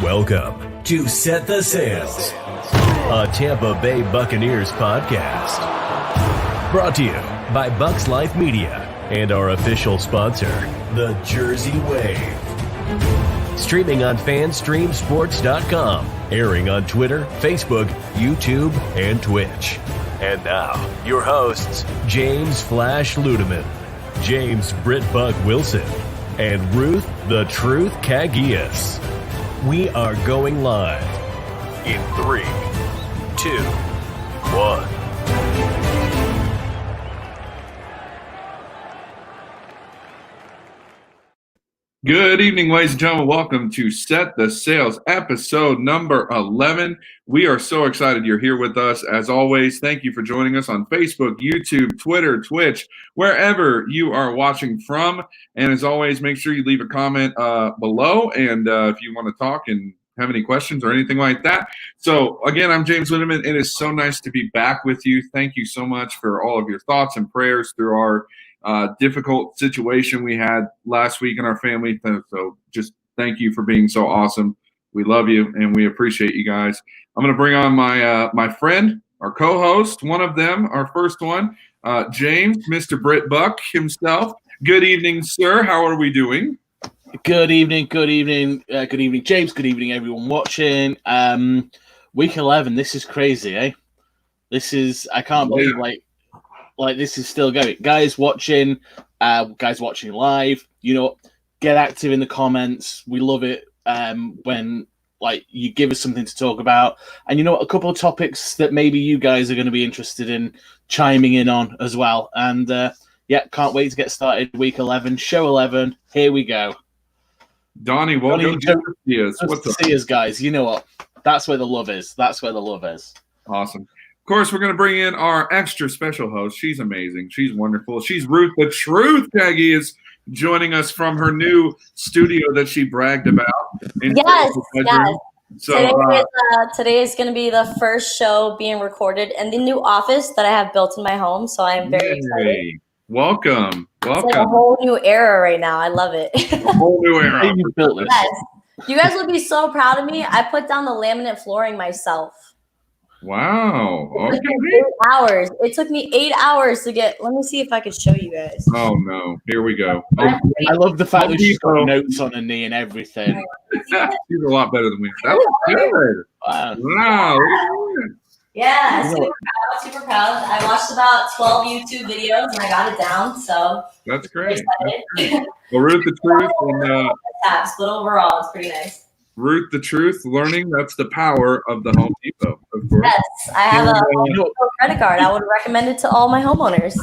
Welcome to Set the Sails, a Tampa Bay Buccaneers podcast. Brought to you by Bucs Life Media and our official sponsor, the Jersey Wave. Streaming on FanStreamSports.com, airing on Twitter, Facebook, YouTube, and Twitch. And now, your hosts, James Flash Ludeman, James Britt Buck Wilson, and Ruth the Truth Cagias. We are going live in 3, 2, 1. Good evening, ladies and gentlemen. Welcome to Set the Sails, episode number 11. We are so excited you're here with us. As always, thank you for joining us on Facebook, YouTube, Twitter, Twitch, wherever you are watching from. And as always, make sure you leave a comment below. And if you want to talk and have any questions or anything like that. So again, I'm James Lindeman. It is so nice to be back with you. Thank you so much for all of your thoughts and prayers through our difficult situation we had last week in our family. So just thank you for being so awesome. We love you and we appreciate you guys. I'm going to bring on my friend, our co-host, one of them, our first one, James, Mr. Britt Buck himself. Good evening, sir. How are we doing? Good evening, James. Good evening, everyone watching. Week 11. This is crazy, eh? I can't believe like this is still going. Guys watching live. You know, get active in the comments. We love it when like you give us something to talk about. And you know, a couple of topics that maybe you guys are going to be interested in chiming in on as well. And can't wait to get started. Week 11, show 11. Here we go. Donnie, welcome to see us. What's up? See us, guys. You know what? That's where the love is. Awesome. Of course, we're going to bring in our extra special host. She's amazing. She's wonderful. She's Ruth the Truth Cagias, joining us from her new studio that she bragged about. Yes. So today is going to be the first show being recorded in the new office that I have built in my home. So I'm very excited. Welcome. It's like a whole new era right now. I love it. A whole new era. Yes. You guys would be so proud of me. I put down the laminate flooring myself. Wow. Okay. It took me 8 hours to get. Let me see if I could show you guys. Oh no! Here we go. I love the fact that she's got notes on her knee and everything. She's a lot better than me. That was good. Wow. Yeah, super proud. I watched about 12 YouTube videos and I got it down. So that's great. Well, Ruth the Truth and tabs, but overall, it's pretty nice. Ruth the Truth, learning that's the power of the Home Depot, of course. Yes, I have a credit card. I would recommend it to all my homeowners.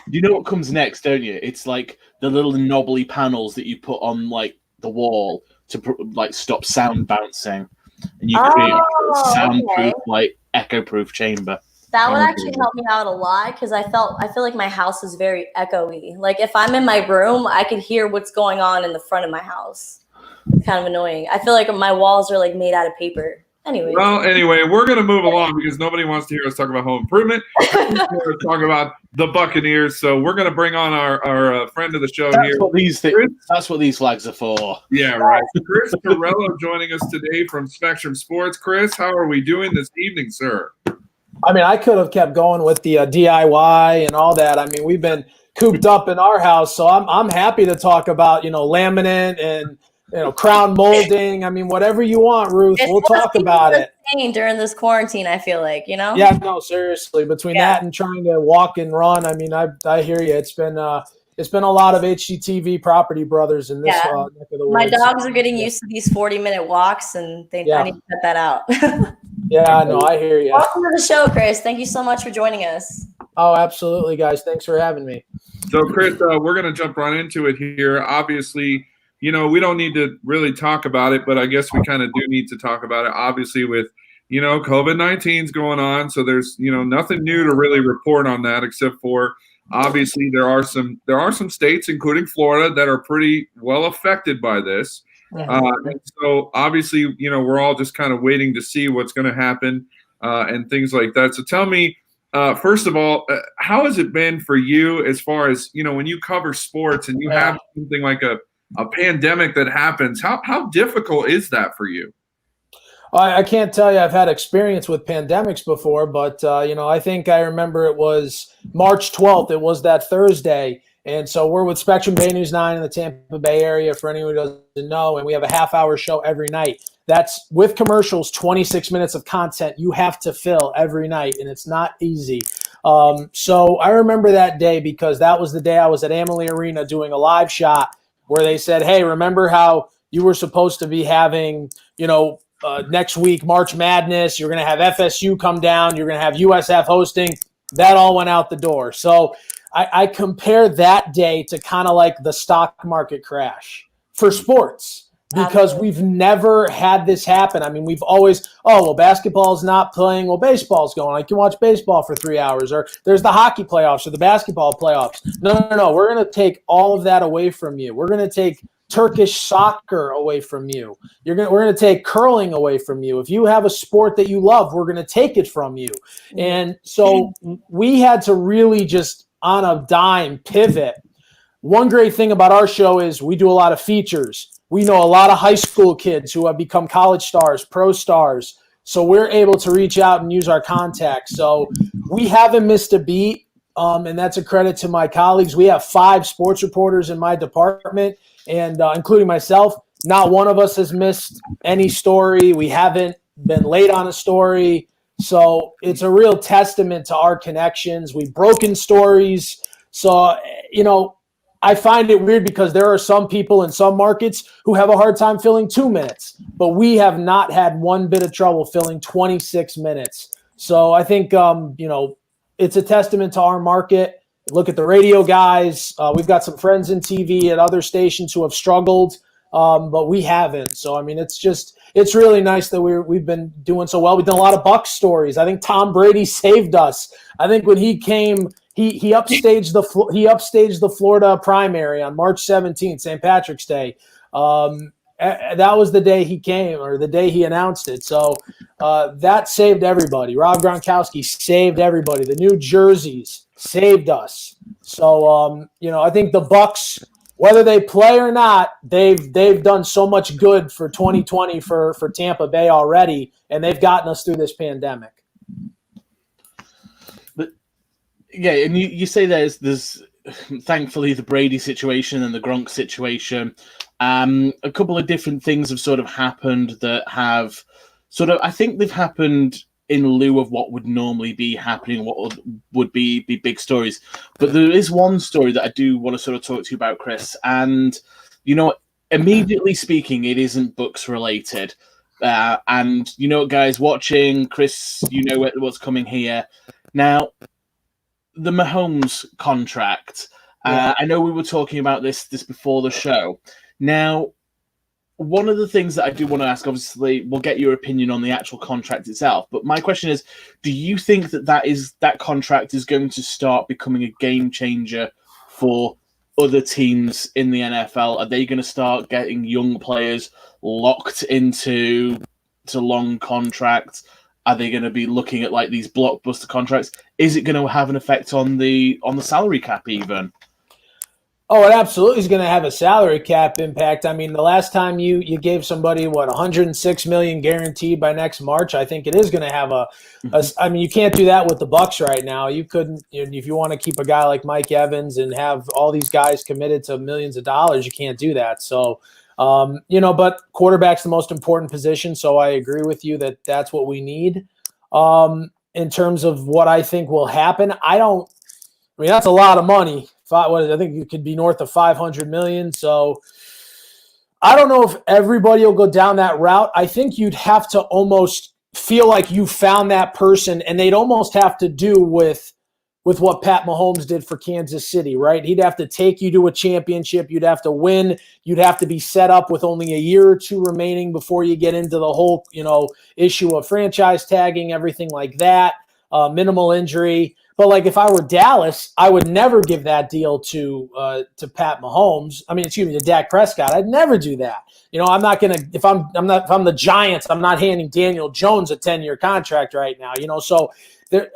You know what comes next, don't you? It's like the little knobbly panels that you put on like the wall to like stop sound bouncing, and you create a soundproof, like echo-proof chamber. That would actually help me out a lot because I feel like my house is very echoey. Like if I'm in my room, I could hear what's going on in the front of my house. It's kind of annoying. I feel like my walls are like made out of paper. Anyway, we're going to move along because nobody wants to hear us talk about home improvement. We're talk about the Buccaneers. So we're going to bring on our friend of the show here. That's what these flags are for. Yeah, right. Chris Torello joining us today from Spectrum Sports. Chris, how are we doing this evening, sir? I mean, I could have kept going with the DIY and all that. I mean, we've been cooped up in our house, so I'm happy to talk about, laminate and crown molding. I mean, whatever you want, Ruth. We'll talk about it. During this quarantine, I feel like, Yeah, no, seriously. Between that and trying to walk and run, I mean, I hear you. It's been a lot of HGTV property brothers in this neck of the woods. My dogs are getting used to these 40-minute walks, and I need to cut that out. Yeah, no, I hear you. Welcome to the show, Chris. Thank you so much for joining us. Oh, absolutely, guys. Thanks for having me. So, Chris, we're going to jump right into it here. Obviously, we don't need to really talk about it, but I guess we kind of do need to talk about it. Obviously, with COVID-19 is going on, so there's nothing new to really report on that, except for obviously there are some states, including Florida, that are pretty well affected by this. And so obviously, we're all just kind of waiting to see what's going to happen and things like that. So tell me, first of all, how has it been for you as far as when you cover sports and you have something like a a pandemic that happens. How difficult is that for you? I can't tell you I've had experience with pandemics before, but, I think I remember it was March 12th. It was that Thursday. And so we're with Spectrum Bay News 9 in the Tampa Bay area, for anyone who doesn't know, and we have a half-hour show every night. That's, with commercials, 26 minutes of content you have to fill every night, and it's not easy. So I remember that day because that was the day I was at Amalie Arena doing a live shot where they said, hey, remember how you were supposed to be having, next week, March Madness, you're going to have FSU come down, you're going to have USF hosting. That all went out the door. So I compare that day to kind of like the stock market crash for sports because we've never had this happen. I mean, we've always, basketball's not playing. Well, baseball's going. I can watch baseball for 3 hours, or there's the hockey playoffs or the basketball playoffs. No. We're going to take all of that away from you. We're going to take Turkish soccer away from you. We're going to take curling away from you. If you have a sport that you love, we're going to take it from you. And so we had to really just on a dime pivot. One great thing about our show is we do a lot of features. We know a lot of high school kids who have become college stars, pro stars. So we're able to reach out and use our contacts. So we haven't missed a beat. And that's a credit to my colleagues. We have 5 sports reporters in my department, and including myself. Not one of us has missed any story. We haven't been late on a story. So it's a real testament to our connections. We've broken stories. So, I find it weird because there are some people in some markets who have a hard time filling 2 minutes, but we have not had one bit of trouble filling 26 minutes. So I think, it's a testament to our market. Look at the radio guys. We've got some friends in TV at other stations who have struggled, but we haven't. So, I mean, it's really nice that we've been doing so well. We've done a lot of Bucs stories. I think Tom Brady saved us. I think when he came, he upstaged the Florida primary on March 17th, St. Patrick's Day. That was the day he came, or the day he announced it. So that saved everybody. Rob Gronkowski saved everybody. The new jerseys saved us. So I think the Bucs, whether they play or not, they've done so much good for 2020 for Tampa Bay already, and they've gotten us through this pandemic. But yeah, and you say there's thankfully the Brady situation and the Gronk situation. A couple of different things have sort of happened that have I think they've happened in lieu of what would normally be happening, what would be big stories. But there is one story that I do want to sort of talk to you about, Chris. And, immediately speaking, it isn't Bucs related. And, guys watching, Chris, what's coming here. Now, the Mahomes contract. I know we were talking about this before the show. Now, one of the things that I do want to ask, obviously, we'll get your opinion on the actual contract itself. But my question is, do you think that contract is going to start becoming a game changer for other teams in the NFL? Are they going to start getting young players locked into long contracts? Are they going to be looking at like these blockbuster contracts? Is it going to have an effect on the salary cap even? Oh, it absolutely is going to have a salary cap impact. I mean, the last time you gave somebody, $106 million guaranteed by next March, I think it is going to have I mean, you can't do that with the Bucs right now. You couldn't, if you want to keep a guy like Mike Evans and have all these guys committed to millions of dollars, you can't do that. So, but quarterback's the most important position. So I agree with you that that's what we need. In terms of what I think will happen, that's a lot of money. I think it could be north of $500 million. So I don't know if everybody will go down that route. I think you'd have to almost feel like you found that person, and they'd almost have to do with what Pat Mahomes did for Kansas City, right? He'd have to take you to a championship. You'd have to win. You'd have to be set up with only a year or two remaining before you get into the whole, issue of franchise tagging, everything like that, minimal injury. But like if I were Dallas, I would never give that deal to Pat Mahomes. To Dak Prescott. I'd never do that. I'm not gonna if I'm the Giants, I'm not handing Daniel Jones a 10-year contract right now. So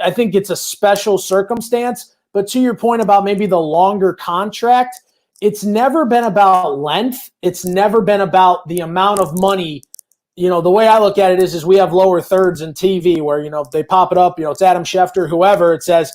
I think it's a special circumstance. But to your point about maybe the longer contract, it's never been about length. It's never been about the amount of money. The way I look at it is we have lower thirds in TV where, they pop it up, it's Adam Schefter, whoever, it says,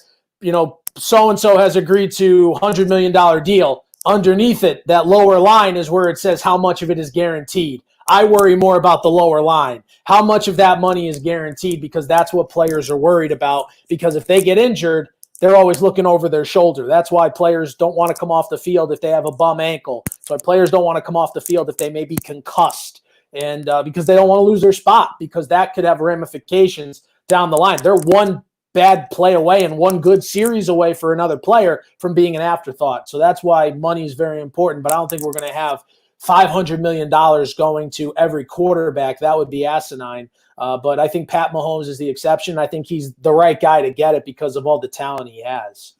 so-and-so has agreed to $100 million deal. Underneath it, that lower line is where it says how much of it is guaranteed. I worry more about the lower line. How much of that money is guaranteed, because that's what players are worried about, because if they get injured, they're always looking over their shoulder. That's why players don't want to come off the field if they have a bum ankle. So players don't want to come off the field if they may be concussed, and because they don't want to lose their spot, because that could have ramifications down the line. They're one bad play away and one good series away for another player from being an afterthought. So that's why money is very important, but I don't think we're going to have $500 million going to every quarterback. That would be asinine. But I think Pat Mahomes is the exception. I think he's the right guy to get it because of all the talent he has.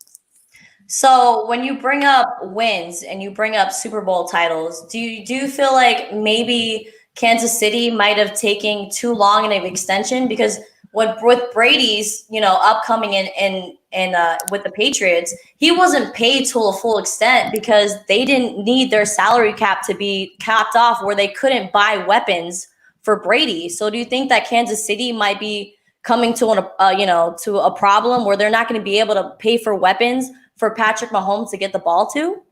So when you bring up wins and you bring up Super Bowl titles, do you feel like maybe Kansas City might have taken too long in an extension? Because with Brady's, upcoming in with the Patriots, he wasn't paid to a full extent because they didn't need their salary cap to be capped off where they couldn't buy weapons for Brady. So do you think that Kansas City might be coming to to a problem where they're not going to be able to pay for weapons for Patrick Mahomes to get the ball to?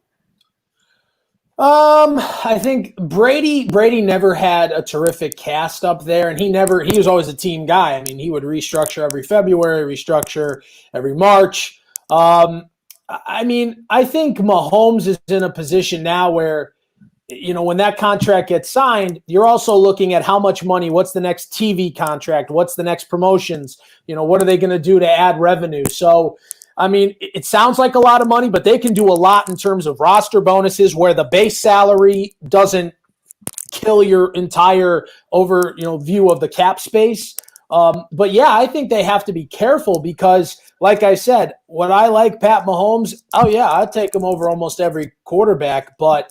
I think Brady never had a terrific cast up there, and he was always a team guy. I mean, he would restructure every February, restructure every March. I think Mahomes is in a position now where, when that contract gets signed, you're also looking at how much money, what's the next TV contract, what's the next promotions, what are they going to do to add revenue? So, it sounds like a lot of money, but they can do a lot in terms of roster bonuses where the base salary doesn't kill your entire view of the cap space. But yeah, I think they have to be careful because, like I said, when I like Pat Mahomes, I'd take him over almost every quarterback. But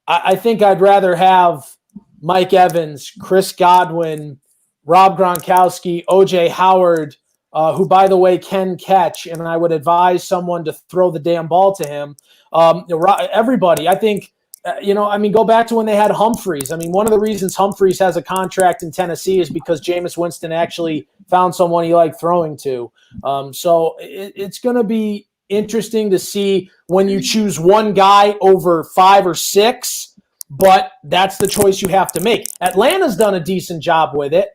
I think I'd rather have Mike Evans, Chris Godwin, Rob Gronkowski, O.J. Howard, who, by the way, can catch, and I would advise someone to throw the damn ball to him. Everybody, I think, go back to when they had Humphreys. One of the reasons Humphreys has a contract in Tennessee is because Jameis Winston actually found someone he liked throwing to. So it's going to be interesting to see when you choose one guy over 5 or 6, but that's the choice you have to make. Atlanta's done a decent job with it.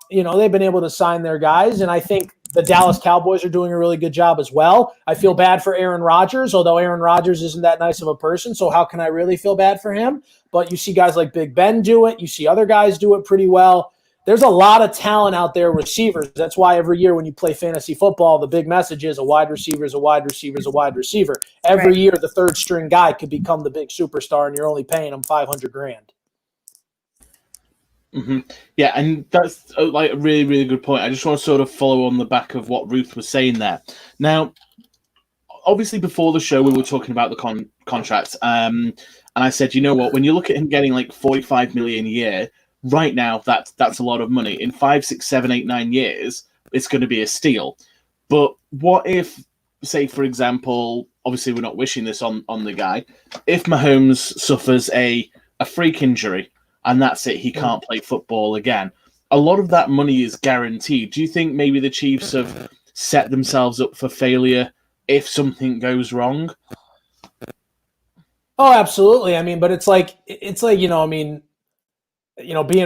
They've been able to sign their guys, and I think the Dallas Cowboys are doing a really good job as well. I feel bad for Aaron Rodgers, although Aaron Rodgers isn't that nice of a person, so how can I really feel bad for him? But you see guys like Big Ben do it. You see other guys do it pretty well. There's a lot of talent out there, receivers. That's why every year when you play fantasy football, the big message is a wide receiver is a wide receiver is a wide receiver. Every year, the third string guy could become the big superstar, and you're only paying him $500,000. Mm-hmm. Yeah, and that's a really, really good point. I just want to sort of follow on the back of what Ruth was saying there. Now, obviously, before the show, we were talking about the contracts, and I said, you know what? When you look at him getting like $45 million a year, right now, that's a lot of money. In 5, 6, 7, 8, 9 years, it's going to be a steal. But what if, say, for example, obviously, we're not wishing this on the guy, if Mahomes suffers a freak injury, and that's it, he can't play football again. A lot of that money is guaranteed. Do you think maybe the Chiefs have set themselves up for failure if something goes wrong? Oh, absolutely. But it's like being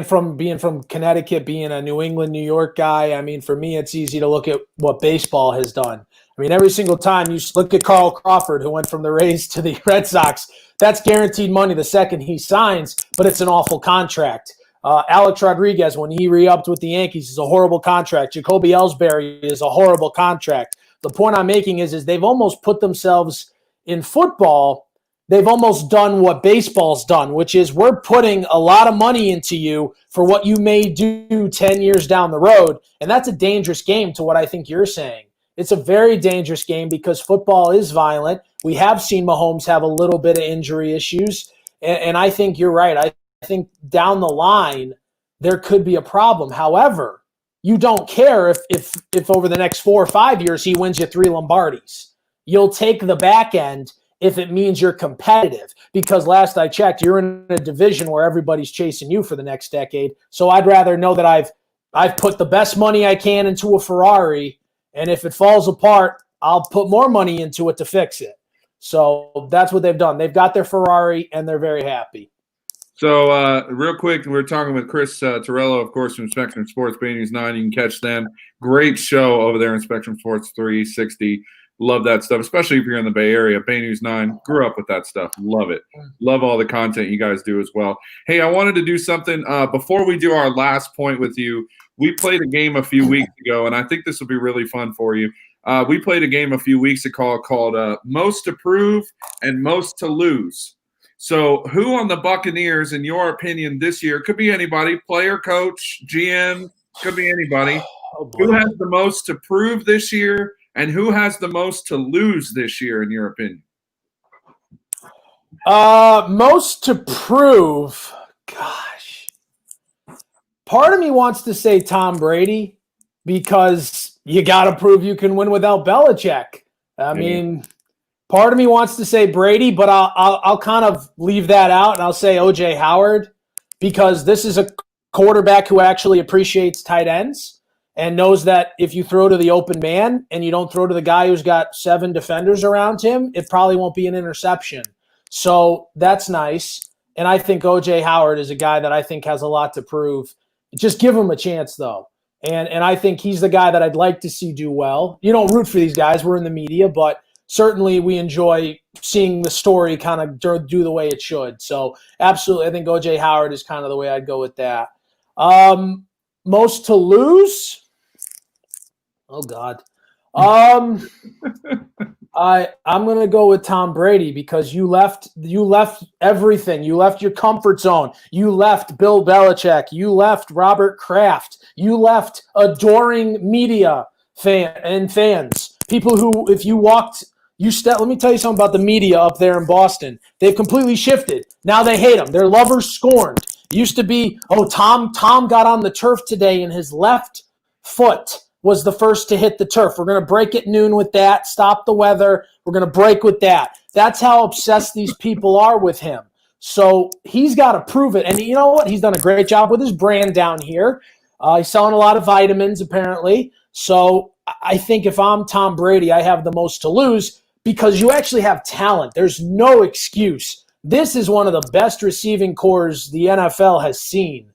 from Connecticut, being a New England, New York guy, for me, it's easy to look at what baseball has done. Every single time you look at Carl Crawford, who went from the Rays to the Red Sox, that's guaranteed money the second he signs, but it's an awful contract. Alex Rodriguez, when he re-upped with the Yankees, is a horrible contract. Jacoby Ellsbury is a horrible contract. The point I'm making is they've almost put themselves in football. They've almost done what baseball's done, which is we're putting a lot of money into you for what you may do 10 years down the road. And that's a dangerous game to what I think you're saying. It's a very dangerous game because football is violent. We have seen Mahomes have a little bit of injury issues. And I think you're right. I think down the line, there could be a problem. However, you don't care if over the next 4 or 5 years he wins you 3 Lombardis. You'll take the back end. if it means you're competitive, because last I checked, you're in a division where everybody's chasing you for the next decade. So I'd rather know that I've put the best money I can into a Ferrari, and if it falls apart, I'll put more money into it to fix it. So that's what they've done. They've got their Ferrari, and they're very happy. So real quick, we're talking with Chris Torello, of course, from Spectrum Sports, Bay News 9. You can catch them. Great show over there in Spectrum Sports 360. Love that stuff, especially if you're in the Bay Area. Bay News 9, grew up with that stuff. Love it. Love all the content you guys do as well. Hey, I wanted to do something before we do our last point with you. We played a game a few weeks ago, and I think this will be really fun for you. We played a game a few weeks ago called Most to Prove and Most to Lose. So who on the Buccaneers, in your opinion, this year, could be anybody, player, coach, GM, could be anybody, who has the most to prove this year and who has the most to lose this year, in your opinion? Most to prove, gosh. Part of me wants to say Tom Brady because you got to prove you can win without Belichick. I mean, part of me wants to say Brady, but I'll kind of leave that out, and I'll say O.J. Howard because this is a quarterback who actually appreciates tight ends and knows that if you throw to the open man and you don't throw to the guy who's got 7 defenders around him, it probably won't be an interception. So that's nice. And I think O.J. Howard is a guy that I think has a lot to prove. Just give him a chance, though. And I think he's the guy that I'd like to see do well. You don't root for these guys. We're in the media, but certainly we enjoy seeing the story kind of do the way it should. So absolutely, I think O.J. Howard is kind of the way I'd go with that. Most to lose? Oh, God. I'm going to go with Tom Brady because you left everything. You left your comfort zone. You left Bill Belichick. You left Robert Kraft. You left adoring media fans. People who, if you walked, let me tell you something about the media up there in Boston. They've completely shifted. Now they hate him. They're lovers scorned. It used to be, Tom got on the turf today and his left foot was the first to hit the turf. We're going to break at noon with that, stop the weather. We're going to break with that. That's how obsessed these people are with him. So he's got to prove it. And you know what? He's done a great job with his brand down here. He's selling a lot of vitamins, apparently. So I think if I'm Tom Brady, I have the most to lose because you actually have talent. There's no excuse. This is one of the best receiving corps the NFL has seen.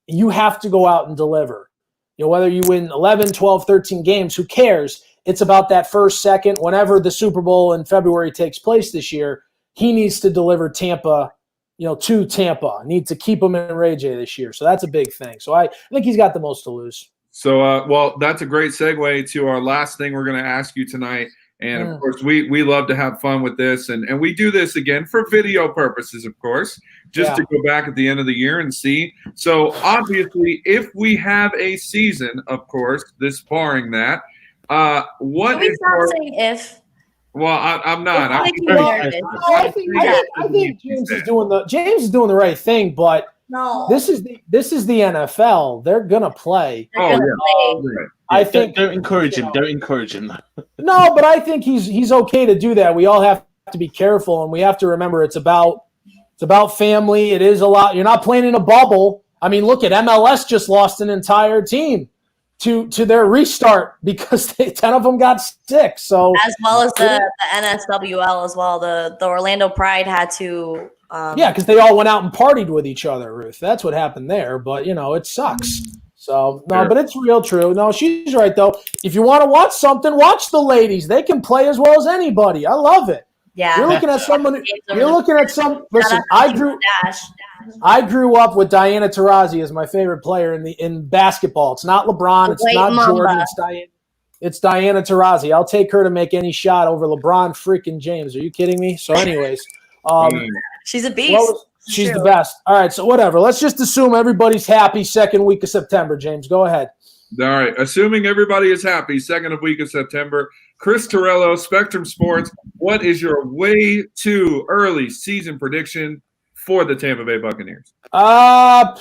You have to go out and deliver. Whether you win 11, 12, 13 games, who cares? It's about that first, second, whenever the Super Bowl in February takes place this year, he needs to deliver Tampa, to Tampa. Needs to keep him in Ray J this year. So that's a big thing. So I think he's got the most to lose. So, well, that's a great segue to our last thing we're going to ask you tonight. And, of course, we love to have fun with this. And we do this, again, for video purposes, of course, just to go back at the end of the year and see. So, obviously, if we have a season, of course, this barring that, what Can we is stop saying if? Well, I'm not. I think James is doing the right thing, but no, this is the NFL. They're gonna play. Right. I think don't encourage him. Don't encourage him. No, but I think he's okay to do that. We all have to be careful, and we have to remember it's about family. It is a lot. You're not playing in a bubble. I mean, look at MLS just lost an entire team to their restart because 10 of them got sick. So as well as the NSWL as well. The Orlando Pride had to. Because they all went out and partied with each other, Ruth. That's what happened there. But it sucks. So no, but it's real true. No, she's right though. If you want to watch something, watch the ladies. They can play as well as anybody. I love it. Yeah, you're looking at someone. You're looking at some. Listen, I grew up with Diana Taurasi as my favorite player in basketball. It's not LeBron. It's not Jordan. It's Diana Taurasi. I'll take her to make any shot over LeBron freaking James. Are you kidding me? So, anyways, she's a beast. She's the best. All right, so whatever. Let's just assume everybody's happy second week of September, James. Go ahead. All right. Assuming everybody is happy second week of September, Chris Torello, Spectrum Sports, what is your way too early season prediction for the Tampa Bay Buccaneers? I'll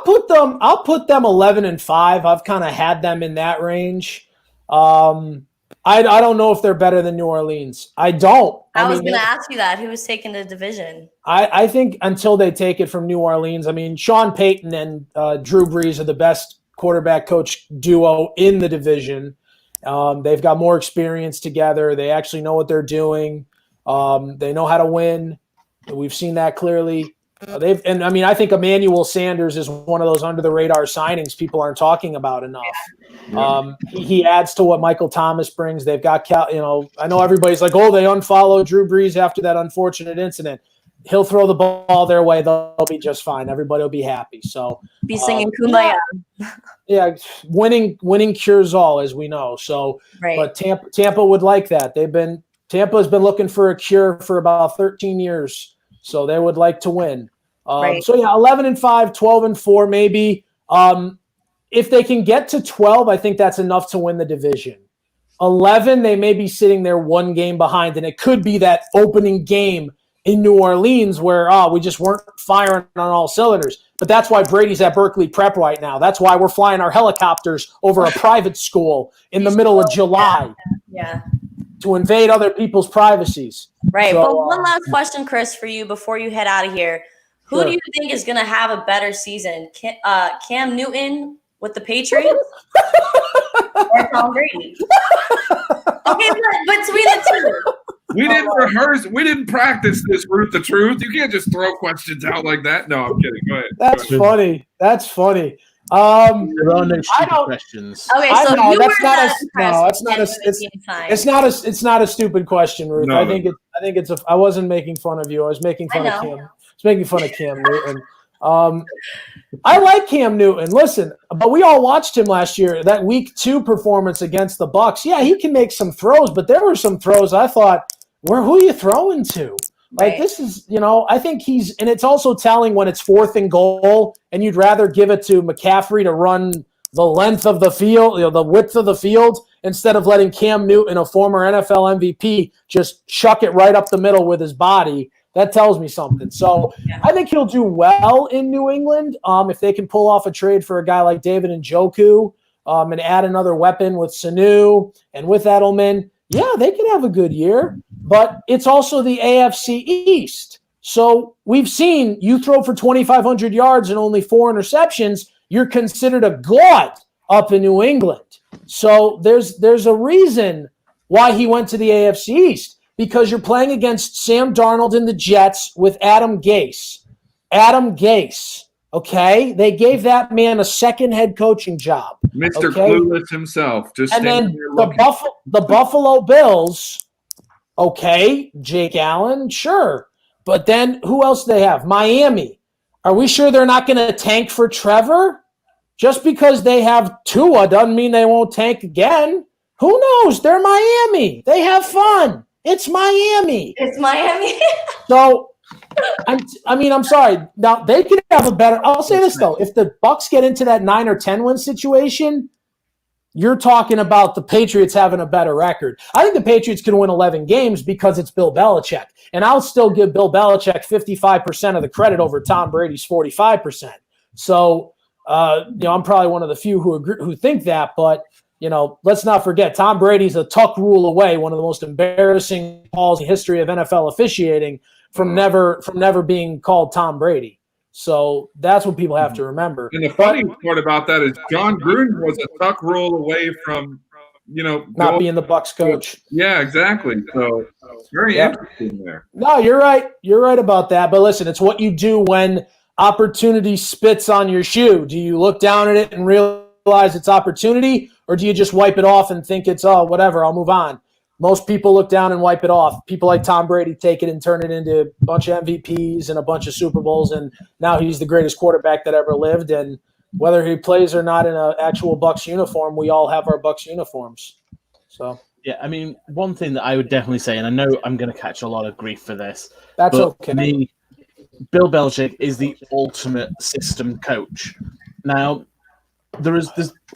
put them 11-5. I've kind of had them in that range. I don't know if they're better than New Orleans. I don't. I was going to ask you that. Who was taking the division? I think until they take it from New Orleans, I mean, Sean Payton and Drew Brees are the best quarterback coach duo in the division. They've got more experience together. They actually know what they're doing. They know how to win. We've seen that clearly. I think Emmanuel Sanders is one of those under the radar signings people aren't talking about enough. He adds to what Michael Thomas brings. They've got I know everybody's like, oh, they unfollowed Drew Brees after that unfortunate incident. He'll throw the ball their way. They'll be just fine. Everybody will be happy. So be singing Kumbaya. Yeah, winning cures all, as we know. So, right. But Tampa would like that. Tampa's been looking for a cure for about 13 years. So they would like to win. Right. So, 11-5, 12-4, maybe. If they can get to 12, I think that's enough to win the division. 11, they may be sitting there one game behind, and it could be that opening game in New Orleans where we just weren't firing on all cylinders. But that's why Brady's at Berkeley Prep right now. That's why we're flying our helicopters over a private school in the middle of July. Yeah. To invade other people's privacies. Right. So, but one last question, Chris, for you before you head out of here. Who do you think is going to have a better season? Cam Newton with the Patriots or Tom Brady? Okay, but between the two. We didn't rehearse. We didn't practice this, Ruth the Truth. You can't just throw questions out like that. No, I'm kidding. Go ahead. That's funny. That's funny. There are no stupid questions. Okay, so it's not a stupid question, Ruth. No. I wasn't making fun of you. I was making fun of Cam. I was making fun of Cam Newton. I like Cam Newton. Listen, but we all watched him last year. That week 2 performance against the Bucs. Yeah, he can make some throws, but there were some throws I thought, who are you throwing to? Like, this is, I think and it's also telling when it's 4th and goal and you'd rather give it to McCaffrey to run the length of the field, the width of the field, instead of letting Cam Newton, a former NFL MVP, just chuck it right up the middle with his body. That tells me something. So I think he'll do well in New England if they can pull off a trade for a guy like David Njoku and add another weapon with Sanu and with Edelman. Yeah, they could have a good year, but it's also the AFC East. So we've seen you throw for 2,500 yards and only 4 interceptions, you're considered a god up in New England. So there's a reason why he went to the AFC East, because you're playing against Sam Darnold and the Jets with Adam Gase. Adam Gase, okay? They gave that man a second head coaching job. Mr. Clueless himself. And then the Buffalo Bills, okay, Jake Allen, sure. But then who else do they have? Miami. Are we sure they're not going to tank for Trevor? Just because they have Tua doesn't mean they won't tank again. Who knows? They're Miami. They have fun. It's Miami. So, I'm sorry. Now, they could have a better – I'll say this, though. If the Bucs get into that 9 or 10 win situation, you're talking about the Patriots having a better record. I think the Patriots can win 11 games because it's Bill Belichick. And I'll still give Bill Belichick 55% of the credit over Tom Brady's 45%. So, I'm probably one of the few who think that, but – let's not forget, Tom Brady's a tuck rule away, one of the most embarrassing calls in the history of NFL officiating from never being called Tom Brady. So that's what people have to remember. And the funny part about that is John Gruden was a tuck rule away from, not being the Bucs coach. Yeah, exactly. So very interesting there. No, you're right. You're right about that. But listen, it's what you do when opportunity spits on your shoe. Do you look down at it and realize it's opportunity, or do you just wipe it off and think it's, whatever, I'll move on? Most people look down and wipe it off. People like Tom Brady take it and turn it into a bunch of MVPs and a bunch of Super Bowls, and now he's the greatest quarterback that ever lived. And whether he plays or not in an actual Bucs uniform, we all have our Bucs uniforms. So yeah, one thing that I would definitely say, and I know I'm going to catch a lot of grief for this. That's okay. For me, Bill Belichick is the ultimate system coach. Now, there's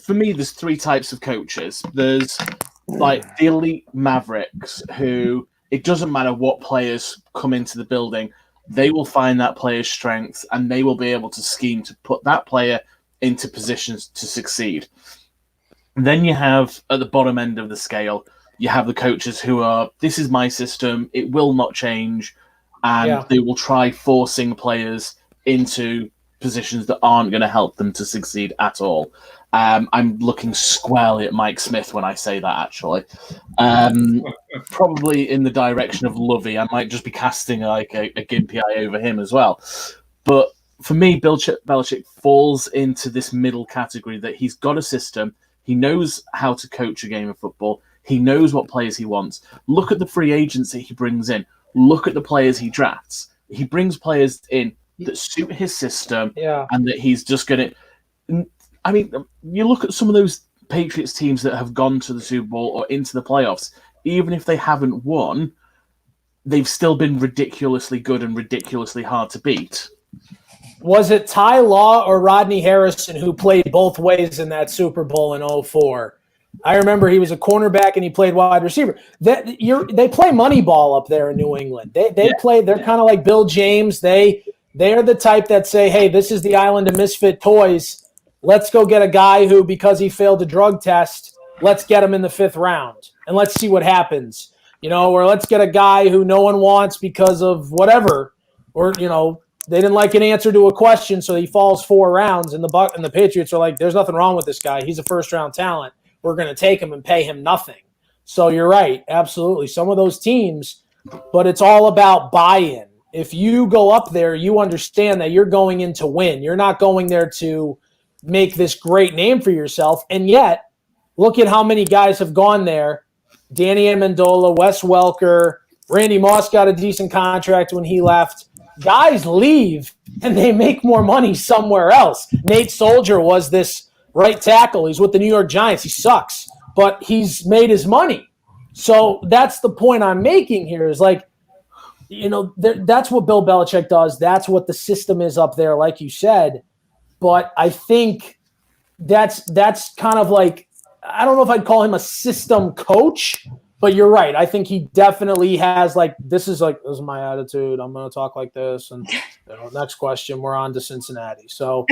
3 types of coaches. There's like the elite mavericks who it doesn't matter what players come into the building, they will find that player's strengths and they will be able to scheme to put that player into positions to succeed. And then you have at the bottom end of the scale, you have the coaches who are, this is my system, it will not change, and they will try forcing players into positions that aren't going to help them to succeed at all. I'm looking squarely at Mike Smith when I say that, actually. Probably in the direction of Lovey. I might just be casting like a gimpy eye over him as well. But for me, Belichick falls into this middle category that he's got a system. He knows how to coach a game of football. He knows what players he wants. Look at the free agents that he brings in. Look at the players he drafts. He brings players in that suit his system, and that he's just going to... I mean, you look at some of those Patriots teams that have gone to the Super Bowl or into the playoffs, even if they haven't won, they've still been ridiculously good and ridiculously hard to beat. Was it Ty Law or Rodney Harrison who played both ways in that Super Bowl in 2004? I remember he was a cornerback and he played wide receiver. They play money ball up there in New England. They're kind of like Bill James. They are the type that say, hey, this is the island of misfit toys. Let's go get a guy who, because he failed a drug test, let's get him in the 5th round and let's see what happens. Or let's get a guy who no one wants because of whatever, or, they didn't like an answer to a question, so he falls 4 rounds, and the Patriots are like, there's nothing wrong with this guy. He's a first-round talent. We're going to take him and pay him nothing. So you're right, absolutely. Some of those teams, but it's all about buy-in. If you go up there, you understand that you're going in to win. You're not going there to make this great name for yourself. And yet, look at how many guys have gone there. Danny Amendola, Wes Welker, Randy Moss got a decent contract when he left. Guys leave, and they make more money somewhere else. Nate Soldier was this right tackle. He's with the New York Giants. He sucks, but he's made his money. So that's the point I'm making here is like, that's what Bill Belichick does. That's what the system is up there, like you said. But I think that's kind of like, I don't know if I'd call him a system coach, but you're right. I think he definitely has this is my attitude. I'm going to talk like this. And next question, we're on to Cincinnati. So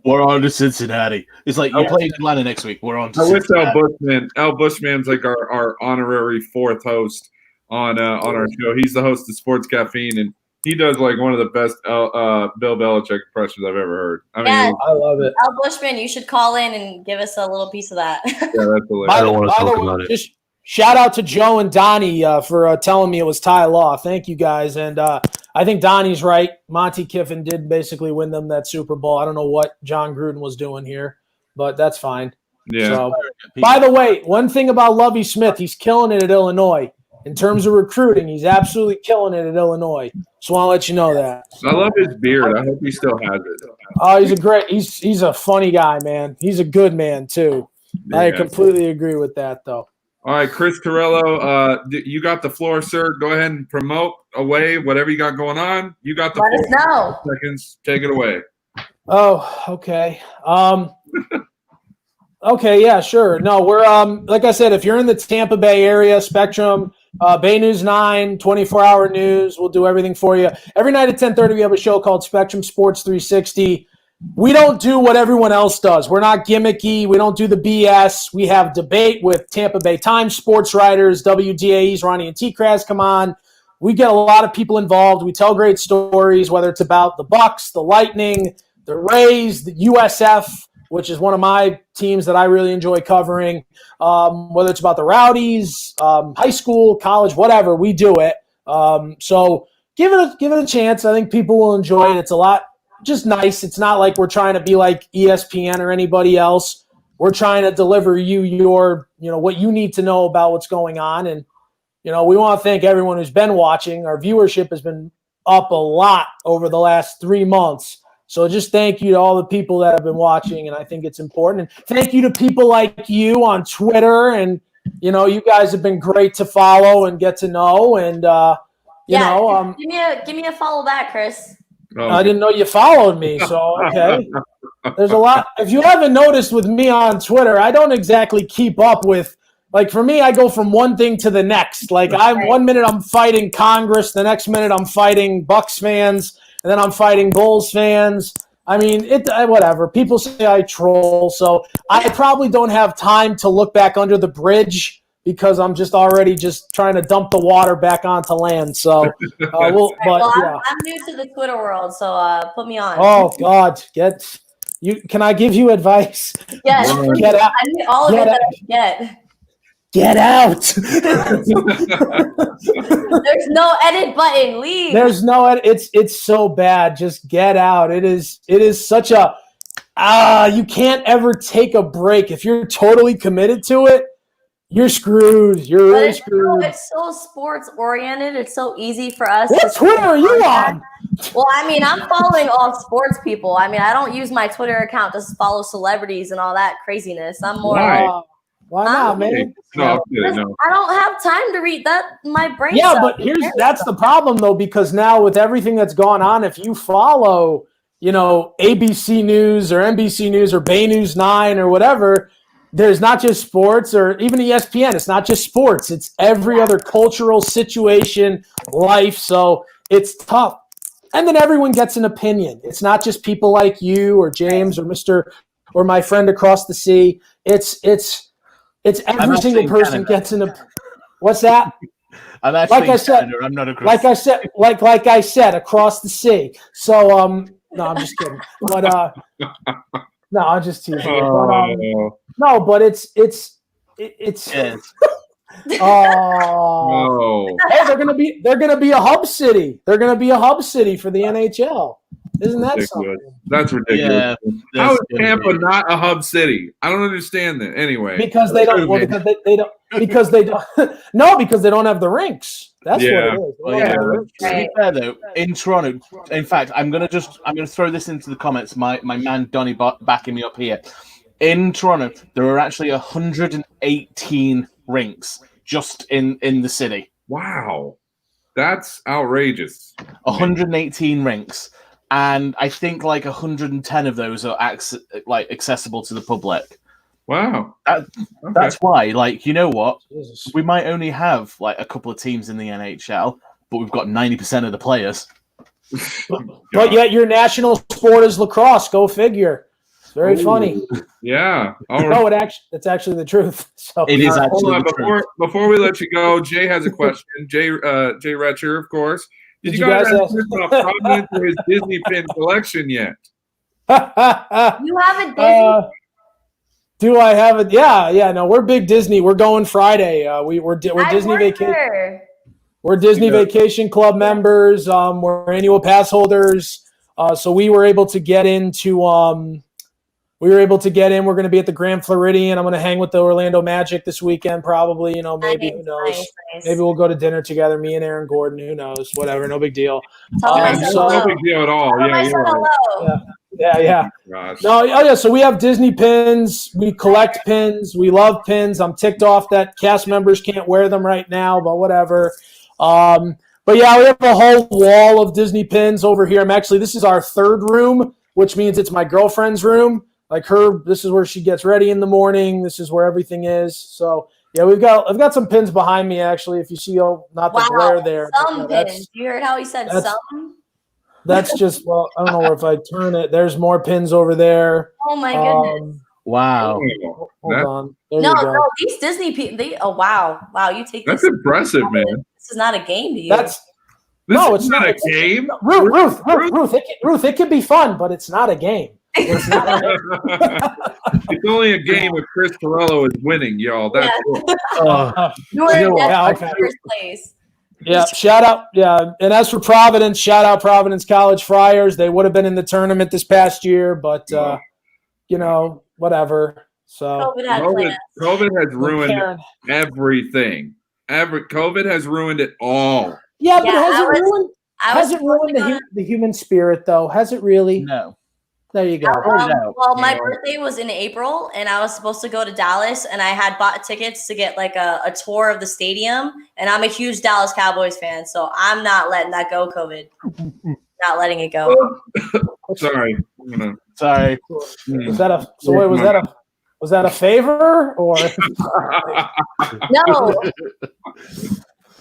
we're on to Cincinnati. It's like you're playing Atlanta next week. We're on to Cincinnati. Al Bushman. Al Bushman's like our honorary 4th host on our show. He's the host of Sports Caffeine, and he does one of the best Bill Belichick impressions I've ever heard. I mean, I love it. Al Bushman, you should call in and give us a little piece of that. Yeah, that's hilarious. I don't want to talk about it. Just shout out to Joe and Donnie for telling me it was Ty Law. Thank you guys. And I think Donnie's right. Monty Kiffin did basically win them that Super Bowl. I don't know what John Gruden was doing here, but that's fine. Yeah. So, by the way, one thing about Lovie Smith, he's killing it at Illinois. In terms of recruiting, he's absolutely killing it at Illinois. Just want to let you know that. I love his beard. I hope he still has it. Oh, he's a funny guy, man. He's a good man, too. Yeah. I completely agree with that, though. All right, Chris Torello, you got the floor, sir. Go ahead and promote away whatever you got going on. You got the floor. Let us know. Seconds. Take it away. Oh, okay. Okay, yeah, sure. No, we're like I said, if you're in the Tampa Bay area, Spectrum, Bay News 9, 24-hour news, we'll do everything for you. Every night at 10:30, we have a show called Spectrum Sports 360. We don't do what everyone else does. We're not gimmicky. We don't do the BS. We have debate with Tampa Bay Times sports writers, WDAE's Ronnie and T-Kraz come on. We get a lot of people involved. We tell great stories, whether it's about the Bucs, the Lightning, the Rays, the USF, which is one of my teams that I really enjoy covering, whether it's about the Rowdies, high school, college, whatever, we do it. So give it a chance. I think people will enjoy it. It's a lot just nice. It's not like we're trying to be like ESPN or anybody else. We're trying to deliver you your, what you need to know about what's going on. And, we want to thank everyone who's been watching. Our viewership has been up a lot over the last 3 months. So just thank you to all the people that have been watching, and I think it's important. And thank you to people like you on Twitter, and you guys have been great to follow and get to know. And give me a follow back, Chris. Oh, I didn't know you followed me, so okay. There's a lot. If you haven't noticed with me on Twitter, I don't exactly keep up with. For me, I go from one thing to the next. One minute I'm fighting Congress, the next minute I'm fighting Bucs fans. And then I'm fighting Bulls fans. I mean, whatever. People say I troll, so I probably don't have time to look back under the bridge because I'm just already just trying to dump the water back onto land. So, I'm new to the Twitter world, so put me on. Oh God, can I give you advice? Yes, get out. I need all of it that I can get. Get out. There's no edit button. Leave. There's no edit. It's so bad. Just get out. It is such a you can't ever take a break. If you're totally committed to it, you're screwed. You're really screwed. It's so sports oriented. It's so easy for us. What Twitter are you on? Well, I mean, I'm following all sports people. I mean, I don't use my Twitter account to follow celebrities and all that craziness. I'm more. Why not, man? No. I don't have time to read that. My brain. Yeah, but that's the problem though, because now with everything that's gone on, if you follow, ABC News or NBC News or Bay News 9 or whatever, there's not just sports or even ESPN. It's not just sports. It's every other cultural situation, life. So it's tough. And then everyone gets an opinion. It's not just people like you or James or my friend across the sea. It's every single person gets an opinion. What's that? I'm actually like I said, Canada. I'm not across. Like I said, across the sea. So no, I'm just kidding. But no, I'm just teasing. But it's Oh, hey, they're gonna be a hub city. They're gonna be a hub city for the NHL. Isn't that something? That's ridiculous. Yeah, how is Tampa not a hub city? I don't understand that. Anyway, because they don't. Well, because they don't. No, because they don't have the rinks. That's what it is. Well, to be fair though, in Toronto, in fact, I'm gonna throw this into the comments. My man Donnie backing me up here. In Toronto, there are actually 118 rinks just in the city. Wow, that's outrageous. 118 rinks, and I think like 110 of those are accessible to the public. Wow, that's why. Like, you know what? We might only have like a couple of teams in the NHL, but we've got 90% of the players. But yet your national sport is lacrosse. Go figure. Very funny. Yeah. No, it's actually the truth. So it is actually the truth. Before we let you go, Jay has a question. Jay Retcher, of course. Did you guys ask about Providence or his Disney pin collection yet? You have a Disney? Do I have it? Yeah. No, we're big Disney. We're going Friday. We're Disney vacation. We're Disney Vacation Club members. We're annual pass holders. So we were able to get into. We're going to be at the Grand Floridian. I'm going to hang with the Orlando Magic this weekend, probably. Maybe, who knows? Nice. Maybe we'll go to dinner together, me and Aaron Gordon. Who knows? Whatever, no big deal. No big deal at all. Yeah. Gosh. No, so we have Disney pins. We collect pins. We love pins. I'm ticked off that cast members can't wear them right now, but whatever. But yeah, we have a whole wall of Disney pins over here. This is our third room, which means it's my girlfriend's room. Like this is where she gets ready in the morning. This is where everything is. So yeah, I've got some pins behind me actually. If you see, not the glare there. Some pins. You heard how he said some? That's just I don't know if I turn it. There's more pins over there. Oh my goodness! Wow. Hold on. No, these Disney people. Wow, you take. That's impressive, man. This is not a game to you. It's not a game. Ruth, it can be fun, but it's not a game. It's only a game if Chris Torello is winning, y'all. That's You're in first place. Yeah, shout out. Yeah, and as for Providence, shout out Providence College Friars. They would have been in the tournament this past year, but whatever. So COVID has ruined everything. COVID has ruined it all. Yeah, but has it ruined the human spirit though? Has it really? No. There you go. Well, my birthday was in April, and I was supposed to go to Dallas, and I had bought tickets to get like a tour of the stadium, and I'm a huge Dallas Cowboys fan, so I'm not letting that go, COVID. Not letting it go. Sorry. Sorry. Was that a favor or No.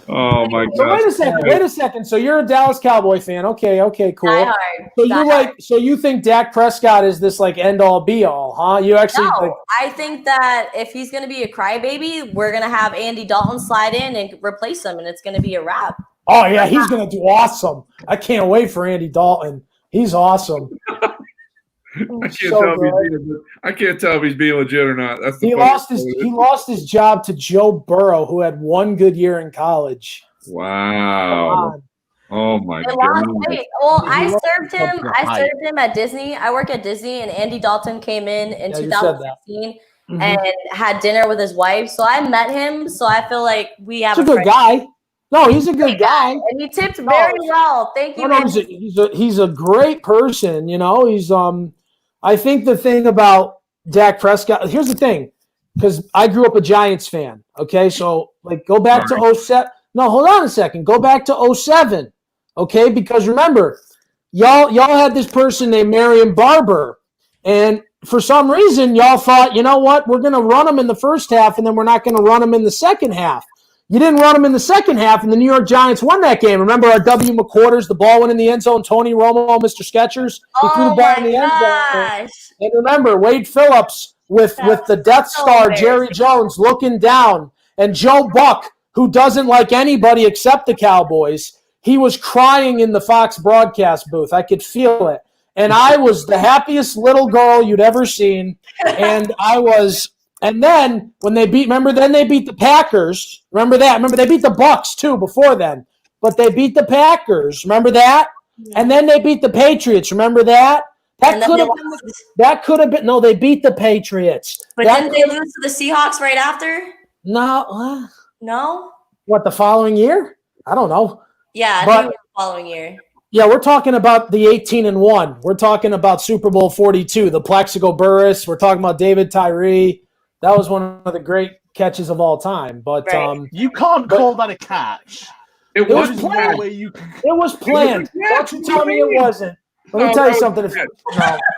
Oh my So God! wait a second. So you're a Dallas Cowboy fan? Okay, cool. Die hard. So Die you hard. so you think Dak Prescott is this like end all be all, huh? You actually No, I think that if he's going to be a crybaby, we're going to have Andy Dalton slide in and replace him, and it's going to be a wrap. Oh yeah, he's gonna do awesome. I can't wait for Andy Dalton. He's awesome. I can't tell if he's being legit or not. That's He lost his job to Joe Burrow, who had one good year in college. Wow. Oh my God. Well, I served him at Disney. I work at Disney, and Andy Dalton came in 2016 and had dinner with his wife. So I met him. So I feel like we have a good guy. No, he's a good guy. And he tipped very well. Thank you. He's a great person. You know, he's I think the thing about Dak Prescott, here's the thing, because I grew up a Giants fan. Okay, so like go back to 07. No, hold on a second. Go back to 07. Okay, because remember, y'all had this person named Marion Barber, and for some reason y'all thought, you know what, we're going to run him in the first half, and then we're not going to run him in the second half. You didn't run him in the second half, and the New York Giants won that game. Remember our W. McQuarters, the ball went in the end zone. Tony Romo, Mr. Skechers, he threw the ball in the end zone. And remember, Wade Phillips with the Death Star, Jerry Jones looking down, and Joe Buck, who doesn't like anybody except the Cowboys, he was crying in the Fox broadcast booth. I could feel it. And I was the happiest little girl you'd ever seen. And then when they beat the Packers. Remember that? Remember they beat the Bucs too before then. But they beat the Packers. Remember that? Yeah. And then they beat the Patriots. Remember that? That could have been. No, they beat the Patriots. But didn't they lose to the Seahawks right after? No. No? What, the following year? I don't know. Yeah, I think it was the following year. Yeah, we're talking about the 18-1. We're talking about Super Bowl 42, the Plexico Burress. We're talking about David Tyree. That was one of the great catches of all time. But you can't call that a catch. It was planned. It was planned. Don't you tell me it wasn't. Let me tell you something.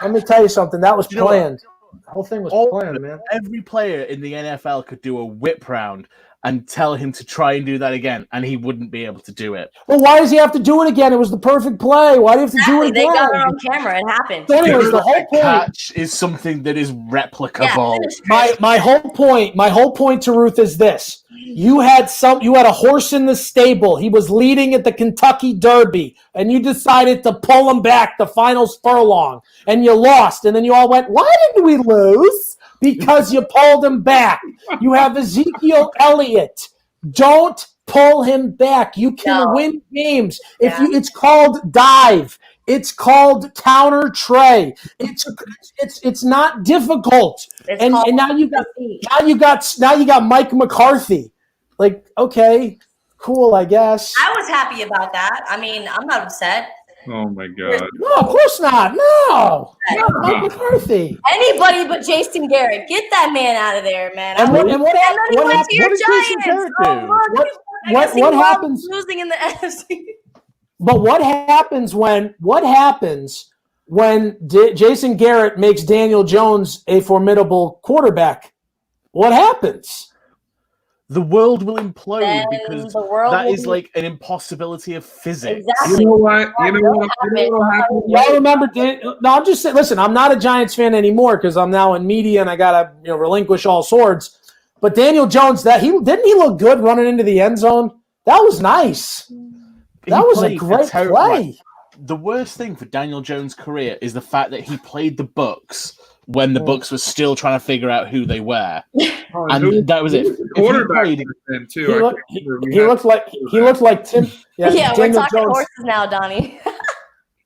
Let me tell you something. That was planned. The whole thing was planned, man. Every player in the NFL could do a whip round and tell him to try and do that again, and he wouldn't be able to do it. Well, why does he have to do it again? It was the perfect play. Why do you have to do it again? They got it on camera. It happened. So anyways, the whole point catch is something that is replicable. My whole point to Ruth is this. You had a horse in the stable. He was leading at the Kentucky Derby, and you decided to pull him back the final furlong, and you lost. And then you all went, why did we lose? Because you pulled him back. You have Ezekiel Elliott. Don't pull him back. You can win games. It's called dive. It's called counter tray. It's not difficult. And now you got Mike McCarthy. Like, okay, cool, I guess. I was happy about that. I mean, I'm not upset. Oh my God! No, of course not. No, Mike McCarthy. Anybody but Jason Garrett. Get that man out of there, man. And what happens to your Giants? What happens losing in the NFC? But what happens when Jason Garrett makes Daniel Jones a formidable quarterback? What happens? The world will implode because that is like an impossibility of physics. Exactly. You know what? Y'all remember? I'm just saying. Listen, I'm not a Giants fan anymore because I'm now in media and I gotta relinquish all swords. But Daniel Jones, didn't he look good running into the end zone? That was nice. That was a great play. The worst thing for Daniel Jones' career is the fact that he played the Bucs when the Bucs were still trying to figure out who they were, and that was it. Quarterback then too. He looked like Tim. Yeah, we're Daniel talking Jones. horses now, Donnie.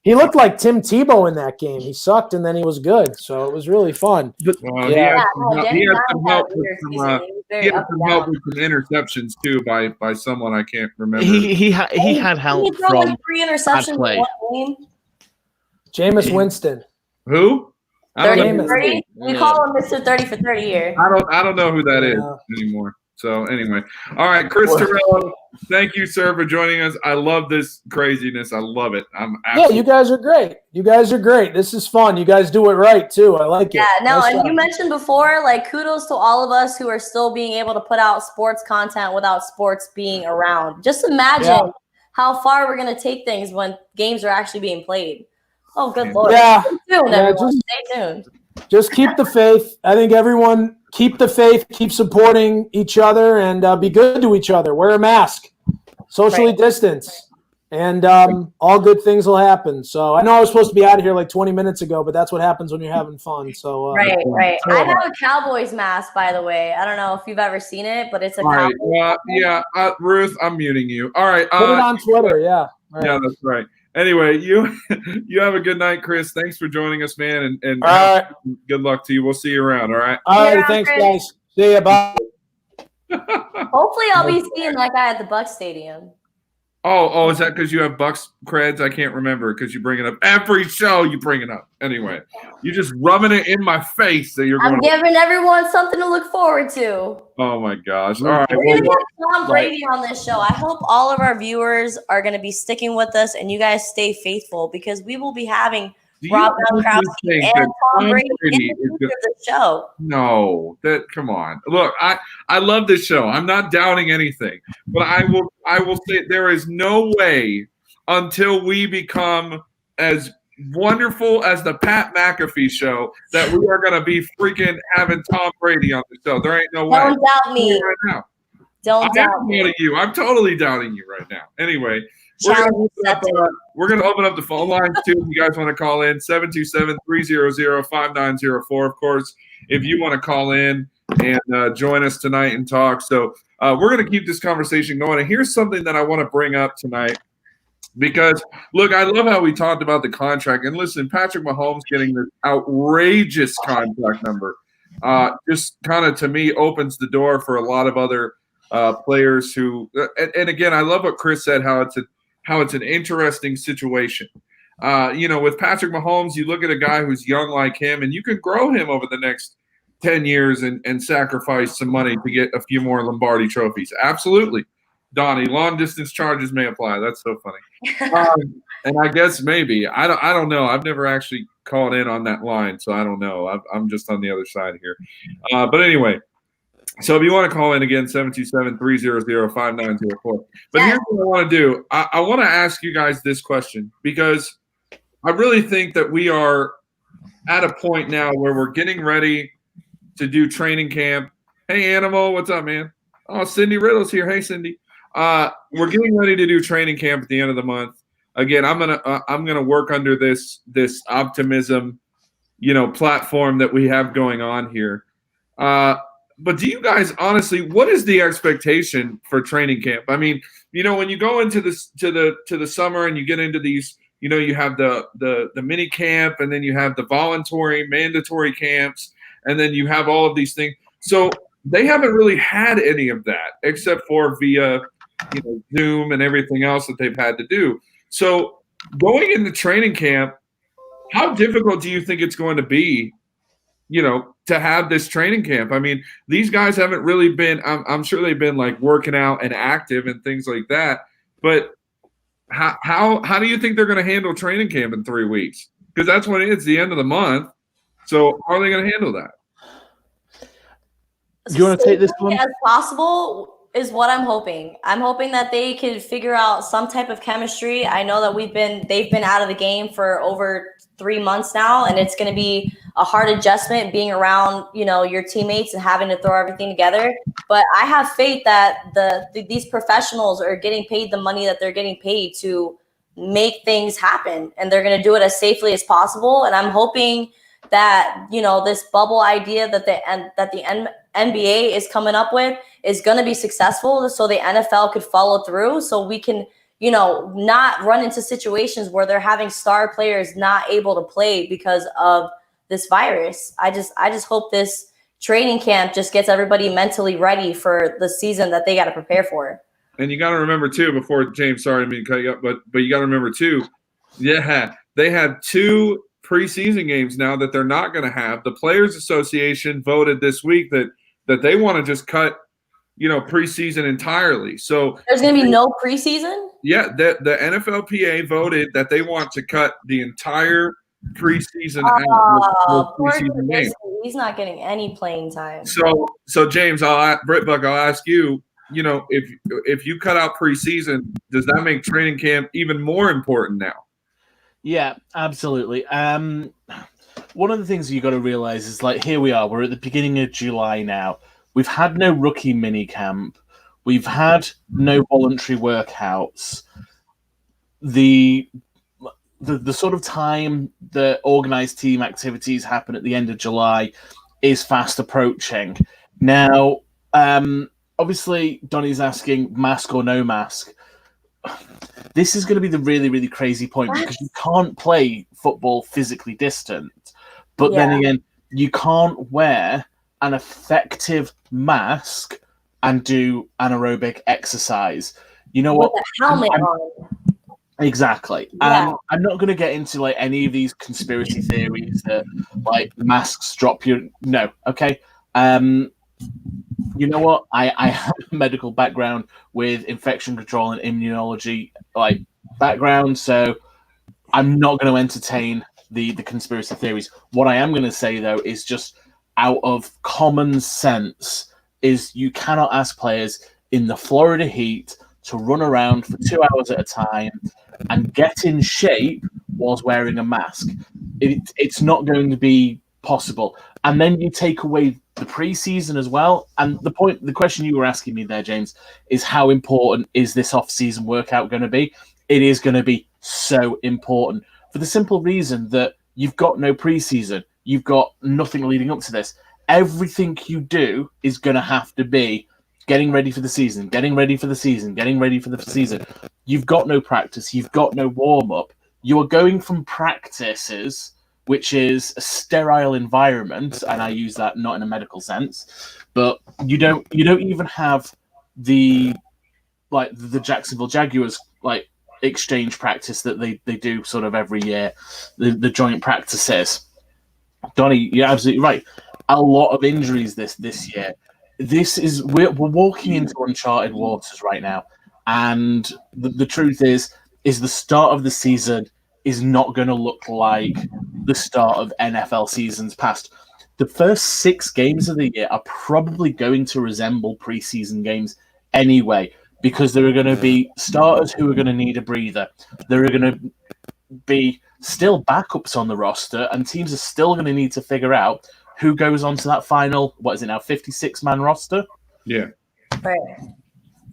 He looked like Tim Tebow in that game. He sucked and then he was good, so it was really fun. He had some help with some interceptions too by someone I can't remember. He had help from 3 interceptions in one game. Jameis Winston. Who? 30 for 30. We call him Mr. 30 for 30 here. I don't know who that is anymore. So anyway, all right, Chris Terrell, thank you, sir, for joining us. I love this craziness. I love it. You guys are great. This is fun. You guys do it right too. I like it. Yeah, no, Nice and job. you mentioned before, like, kudos to all of us who are still being able to put out sports content without sports being around. Just imagine how far we're going to take things when games are actually being played. Oh, good Lord. Yeah. Stay tuned, everyone. Stay tuned. Just keep the faith. I think everyone keep the faith, keep supporting each other, and be good to each other. Wear a mask, socially distance, and all good things will happen. So I know I was supposed to be out of here like 20 minutes ago, but that's what happens when you're having fun. So right. I have a Cowboys mask, by the way. I don't know if you've ever seen it, but it's a Cowboys mask. Ruth, I'm muting you. All right. Put it on Twitter, yeah. Right. Yeah, that's right. Anyway, you have a good night, Chris. Thanks for joining us, man, and good luck to you. We'll see you around, all right? All right, thanks, guys. See you, bye. Hopefully I'll be seeing that guy at the Bucs Stadium. Oh, is that because you have Bucs creds? I can't remember because you bring it up every show. You bring it up anyway. You're just rubbing it in my face that you're. I'm giving everyone something to look forward to. Oh my gosh! All right, we're gonna get Tom Brady on this show. I hope all of our viewers are gonna be sticking with us, and you guys stay faithful because we will be having Rob Gronkowski and Tom Brady in the future of the show. No, come on. Look, I love this show. I'm not doubting anything, but I will say there is no way until we become as wonderful as the Pat McAfee show that we are going to be freaking having Tom Brady on the show. There ain't no way. Don't doubt me. Right now. Don't doubt me. You. I'm totally doubting you right now. Anyway. We're going to open up the phone lines, too, if you guys want to call in, 727-300-5904. Of course, if you want to call in and join us tonight and talk. So we're going to keep this conversation going. And here's something that I want to bring up tonight because, look, I love how we talked about the contract. And listen, Patrick Mahomes getting this outrageous contract number just kind of, to me, opens the door for a lot of other players who and again, I love what Chris said, how it's an interesting situation. With Patrick Mahomes, you look at a guy who's young like him, and you can grow him over the next 10 years and sacrifice some money to get a few more Lombardi trophies. Absolutely. Donnie, long-distance charges may apply. That's so funny. And I guess maybe. I don't know. I've never actually called in on that line, so I don't know. I'm just on the other side here. But anyway, so if you want to call in again, 727-300-5904. But here's what I want to do. I want to ask you guys this question because I really think that we are at a point now where we're getting ready to do training camp. Hey, Animal, what's up, man? Oh, Cindy Riddle's here. Hey, Cindy. We're getting ready to do training camp at the end of the month. Again, I'm gonna work under this optimism, platform that we have going on here. But do you guys honestly, what is the expectation for training camp? I mean, when you go into this to the summer and you get into these, you have the mini camp and then you have the voluntary mandatory camps and then you have all of these things. So they haven't really had any of that except for via Zoom and everything else that they've had to do. So going into training camp, how difficult do you think it's going to be to have this training camp? I mean, these guys haven't really been, I'm sure they've been like working out and active and things like that. But how do you think they're going to handle training camp in 3 weeks? Because that's when it's the end of the month. So how are they going to handle that? Do you want to take this one? As possible is what I'm hoping. I'm hoping that they can figure out some type of chemistry. I know that they've been out of the game for over 3 months now, and it's going to be a hard adjustment being around, your teammates and having to throw everything together. But I have faith that these professionals are getting paid the money that they're getting paid to make things happen, and they're going to do it as safely as possible. And I'm hoping that, this bubble idea that the NBA is coming up with is going to be successful, so the NFL could follow through, so we can not run into situations where they're having star players not able to play because of this virus. I just hope this training camp just gets everybody mentally ready for the season that they got to prepare for. And you got to remember too, before James, sorry, I didn't mean to cut you up, but you got to remember too, they have 2 preseason games now that they're not going to have. The Players Association voted this week that they want to just cut preseason entirely. So there's going to be no preseason? Yeah, the NFLPA voted that they want to cut the entire preseason out of preseason games. He's not getting any playing time. So James, Buck, I'll ask you. If you cut out preseason, does that make training camp even more important now? Yeah, absolutely. One of the things you got to realize is, like, here we are. We're at the beginning of July now. We've had no rookie mini camp. We've had no voluntary workouts. The sort of time that organized team activities happen at the end of July is fast approaching. Now, obviously, Donnie's asking mask or no mask. This is going to be the really, really crazy point because you can't play football physically distant. But then again, you can't wear an effective mask and do anaerobic exercise. You know what? With a helmet on. Exactly. Yeah. I'm not going to get into like any of these conspiracy theories that like masks drop your no. Okay. You know what? I have a medical background with infection control and immunology like background, so I'm not going to entertain the conspiracy theories. What I am going to say though is just out of common sense is you cannot ask players in the Florida heat to run around for 2 hours at a time and get in shape whilst wearing a mask. It's not going to be possible. And then you take away the preseason as well. And the question you were asking me there, James, is how important is this off-season workout going to be? It is going to be so important for the simple reason that you've got no preseason. You've got nothing leading up to this. Everything you do is going to have to be getting ready for the season, getting ready for the season, getting ready for the season. You've got no practice. You've got no warm-up. You are going from practices, which is a sterile environment, and I use that not in a medical sense, but you don't even have the Jacksonville Jaguars like exchange practice that they do sort of every year, the joint practices. Donnie, you're absolutely right. A lot of injuries this year. We're walking into uncharted waters right now, and the truth is the start of the season is not going to look like the start of NFL seasons past. The first 6 games of the year are probably going to resemble preseason games anyway, because there are going to be starters who are going to need a breather. There are going to be still backups on the roster, and teams are still going to need to figure out who goes on to that final, 56-man roster? Yeah. Right.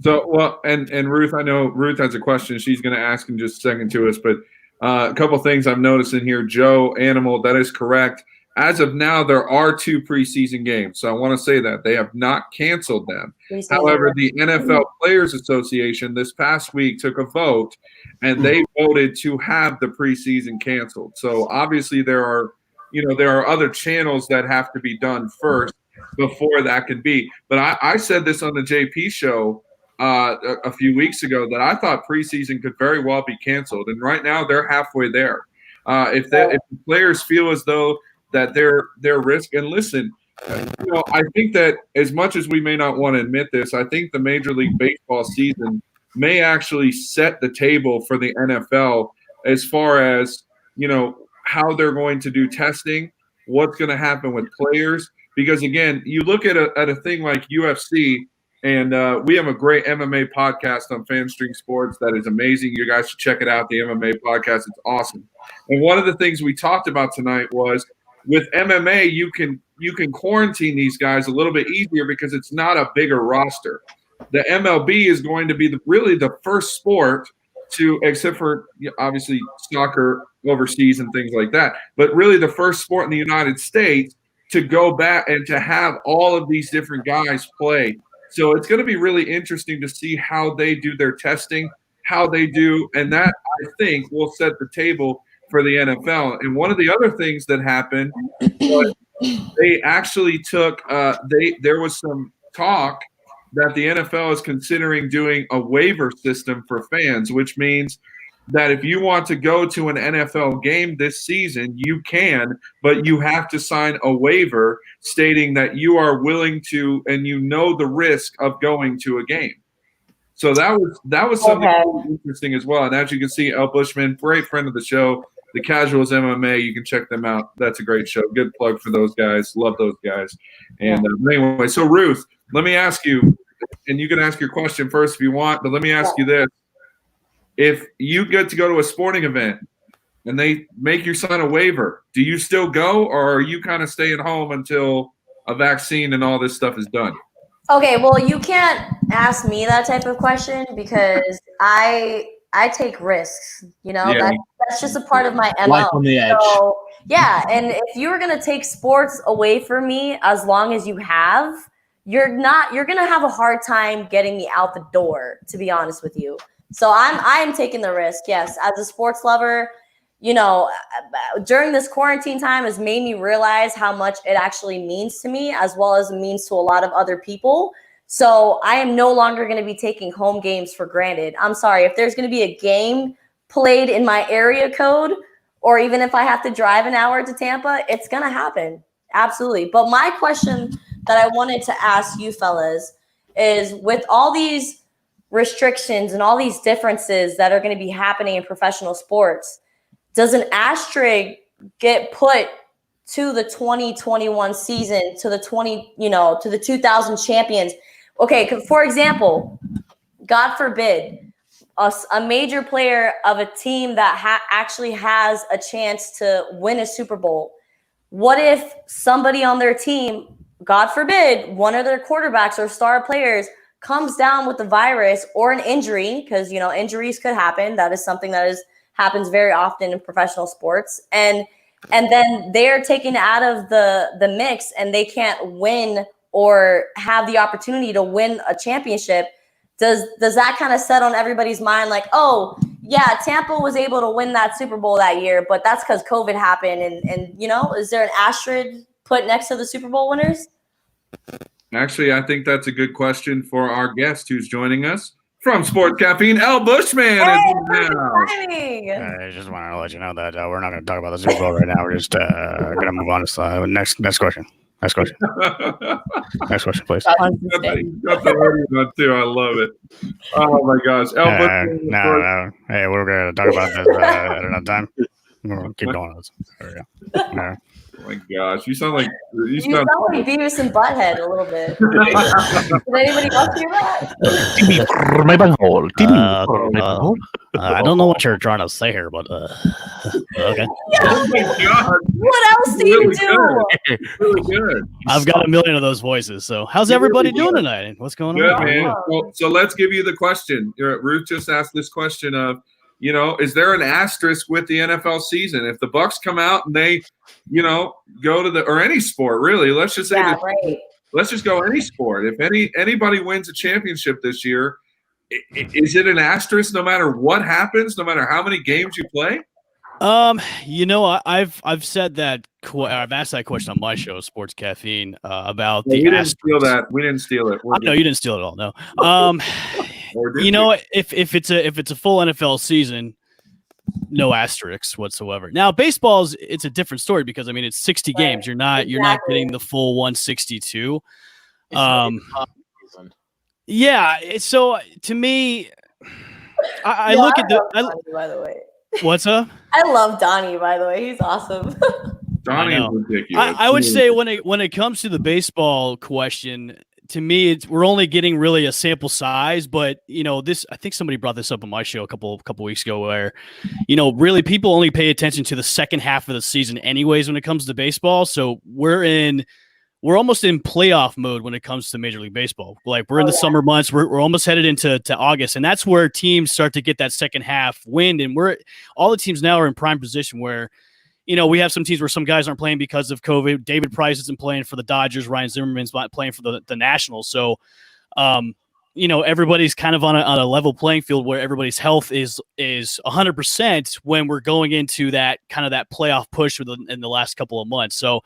So, well, and Ruth, I know Ruth has a question she's going to ask in just a second to us, but a couple things I'm noticing here. Joe Animal, that is correct. As of now, there are 2 preseason games. So I want to say that. They have not canceled them. However, the NFL Players Association this past week took a vote, and they voted to have the preseason canceled. So obviously there are other channels that have to be done first before that can be. But I said this on the JP show a few weeks ago that I thought preseason could very well be canceled. And right now they're halfway there. If the players feel as though that they're risk, and listen, I think that as much as we may not want to admit this, I think the Major League Baseball season may actually set the table for the NFL as far as, how they're going to do testing, what's going to happen with players. Because, again, you look at a thing like UFC, and we have a great MMA podcast on FanStream Sports that is amazing. You guys should check it out, the MMA podcast. It's awesome. And one of the things we talked about tonight was with MMA, you can quarantine these guys a little bit easier because it's not a bigger roster. The MLB is going to be really the first sport to, except for obviously soccer overseas and things like that, but really the first sport in the United States to go back and to have all of these different guys play. So it's going to be really interesting to see how they do their testing, how they do, and that I think will set the table for the NFL. And one of the other things that happened was they actually took there was some talk that the NFL is considering doing a waiver system for fans, which means that if you want to go to an NFL game this season, you can, but you have to sign a waiver stating that you are willing to and you know the risk of going to a game. So that was something really interesting as well. And as you can see, El Bushman, great friend of the show, the Casuals MMA, you can check them out. That's a great show. Good plug for those guys. Love those guys. And anyway, so Ruth, let me ask you, and you can ask your question first if you want, but let me ask you this. If you get to go to a sporting event and they make you sign a waiver, do you still go, or are you kind of staying home until a vaccine and all this stuff is done? Okay, well, you can't ask me that type of question because I take risks. You know, that's just a part of my MO. Life on the edge. So, yeah, and if you were gonna take sports away from me, as long as you have, you're gonna have a hard time getting me out the door. To be honest with you. So I am taking the risk. Yes, as a sports lover, you know, during this quarantine time has made me realize how much it actually means to me, as well as it means to a lot of other people. So I am no longer going to be taking home games for granted. I'm sorry, if there's going to be a game played in my area code, or even if I have to drive an hour to Tampa, it's going to happen. Absolutely. But my question that I wanted to ask you fellas is, with all these restrictions and all these differences that are going to be happening in professional sports, does an asterisk get put to the 2021 season, to the 2000 champions? Okay, for example, God forbid, a major player of a team that actually has a chance to win a Super Bowl. What if somebody on their team, God forbid, one of their quarterbacks or star players comes down with the virus or an injury, because injuries could happen. That is something that happens very often in professional sports, and then they're taken out of the mix and they can't win or have the opportunity to win a championship. Does that kind of set on everybody's mind, like, oh yeah, Tampa was able to win that Super Bowl that year, but that's because COVID happened, and is there an asterisk put next to the Super Bowl winners? Actually, I think that's a good question for our guest who's joining us from Sports Caffeine, El Bushman. Hey, I just wanted to let you know that we're not going to talk about the Super Bowl right now. We're just going to move on to next question. Next question. Next question, please. Got the radio on too. I love it. Oh my gosh, El Bushman. No. Hey, we're going to talk about this at another time. We'll keep going. There we go. No. Oh my gosh, you sound like Beavis and Butthead a little bit. Did anybody else hear that? My bunghole. I don't know what you're trying to say here, but okay. Yeah. Oh my God. What else do you do? Really good. I've got a million of those voices. So how's everybody doing tonight? What's going on? Good, man. So let's give you the question. Ruth just asked this question of, is there an asterisk with the NFL season? If the Bucs come out and they, go to or any sport, really, let's just say let's just go any sport. If anybody wins a championship this year, is it an asterisk no matter what happens, no matter how many games you play? I've said that. I've asked that question on my show, Sports Caffeine, about the. We didn't steal that. We didn't steal it. No, you didn't steal it at all. No. If it's a full NFL season, no asterisks whatsoever. Now, it's a different story because it's 60 games. You're not getting the full 162. Yeah. So to me, I look at Donnie, by the way. What's up? I love Donnie, by the way. He's awesome. Donnie is ridiculous. I would say when it comes to the baseball question, to me, we're only getting really a sample size. But I think somebody brought this up on my show a couple weeks ago, where really people only pay attention to the second half of the season, anyways, when it comes to baseball. So we're almost in playoff mode when it comes to Major League Baseball. Like we're in the summer months, we're almost headed into August, and that's where teams start to get that second half wind. And all the teams now are in prime position where, we have some teams where some guys aren't playing because of COVID. David Price isn't playing for the Dodgers. Ryan Zimmerman's not playing for the Nationals. So, everybody's kind of on a level playing field where everybody's health is 100% when we're going into that kind of that playoff push in the last couple of months. So,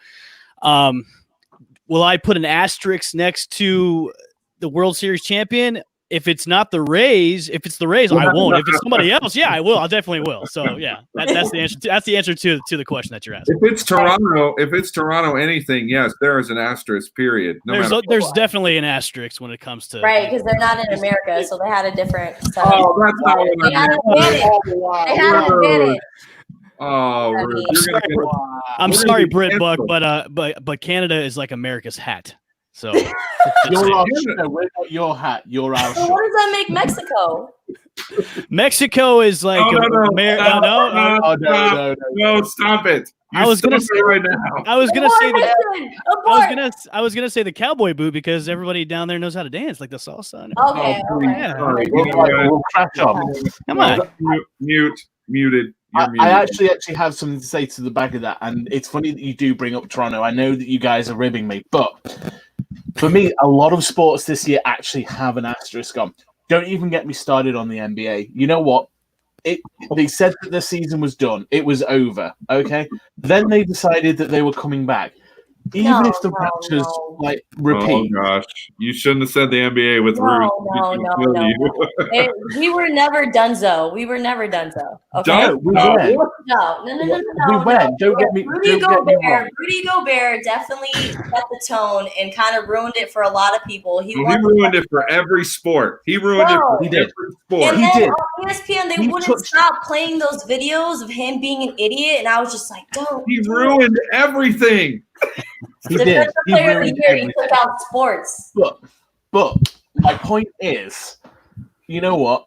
will I put an asterisk next to the World Series champion? if it's not the Rays, I won't. If it's somebody else, yeah, I will. I definitely will. So yeah, that's the answer. That's the answer to the question that you're asking. If it's Toronto, anything, yes, there is an asterisk. Period. There's definitely an asterisk when it comes to right, because they're not in America, so they had a different setup. Oh, that's not what They had an advantage. They had an advantage. Oh, Ruth, I'm sorry, Brit Buck, but Canada is like America's hat. So you're our show. We're not your hat. You're our show. So what does that make Mexico? Mexico is like no, stop it. I was gonna say right now. I was gonna say the cowboy boot because everybody down there knows how to dance like the salsa. Okay. Yeah. Sorry. We'll crash on. Come on. Muted. I actually have something to say to the back of that, and it's funny that you do bring up Toronto. I know that you guys are ribbing me, but for me, a lot of sports this year actually have an asterisk on. Don't even get me started on the NBA. You know what? They said that the season was done. It was over. Okay. Then they decided that they were coming back. Even if the Raptors repeat. Oh gosh, you shouldn't have said the NBA with Ruth. No. We were never donezo. Okay. No, we went. No. We went. Don't get me wrong. Rudy Gobert definitely set the tone and kind of ruined it for a lot of people. He ruined it for every sport. He ruined it for every sport. And then did. on ESPN, they wouldn't stop playing those videos of him being an idiot, and I was just like, don't. He ruined everything. He did. He took out sports. But my point is, you know what?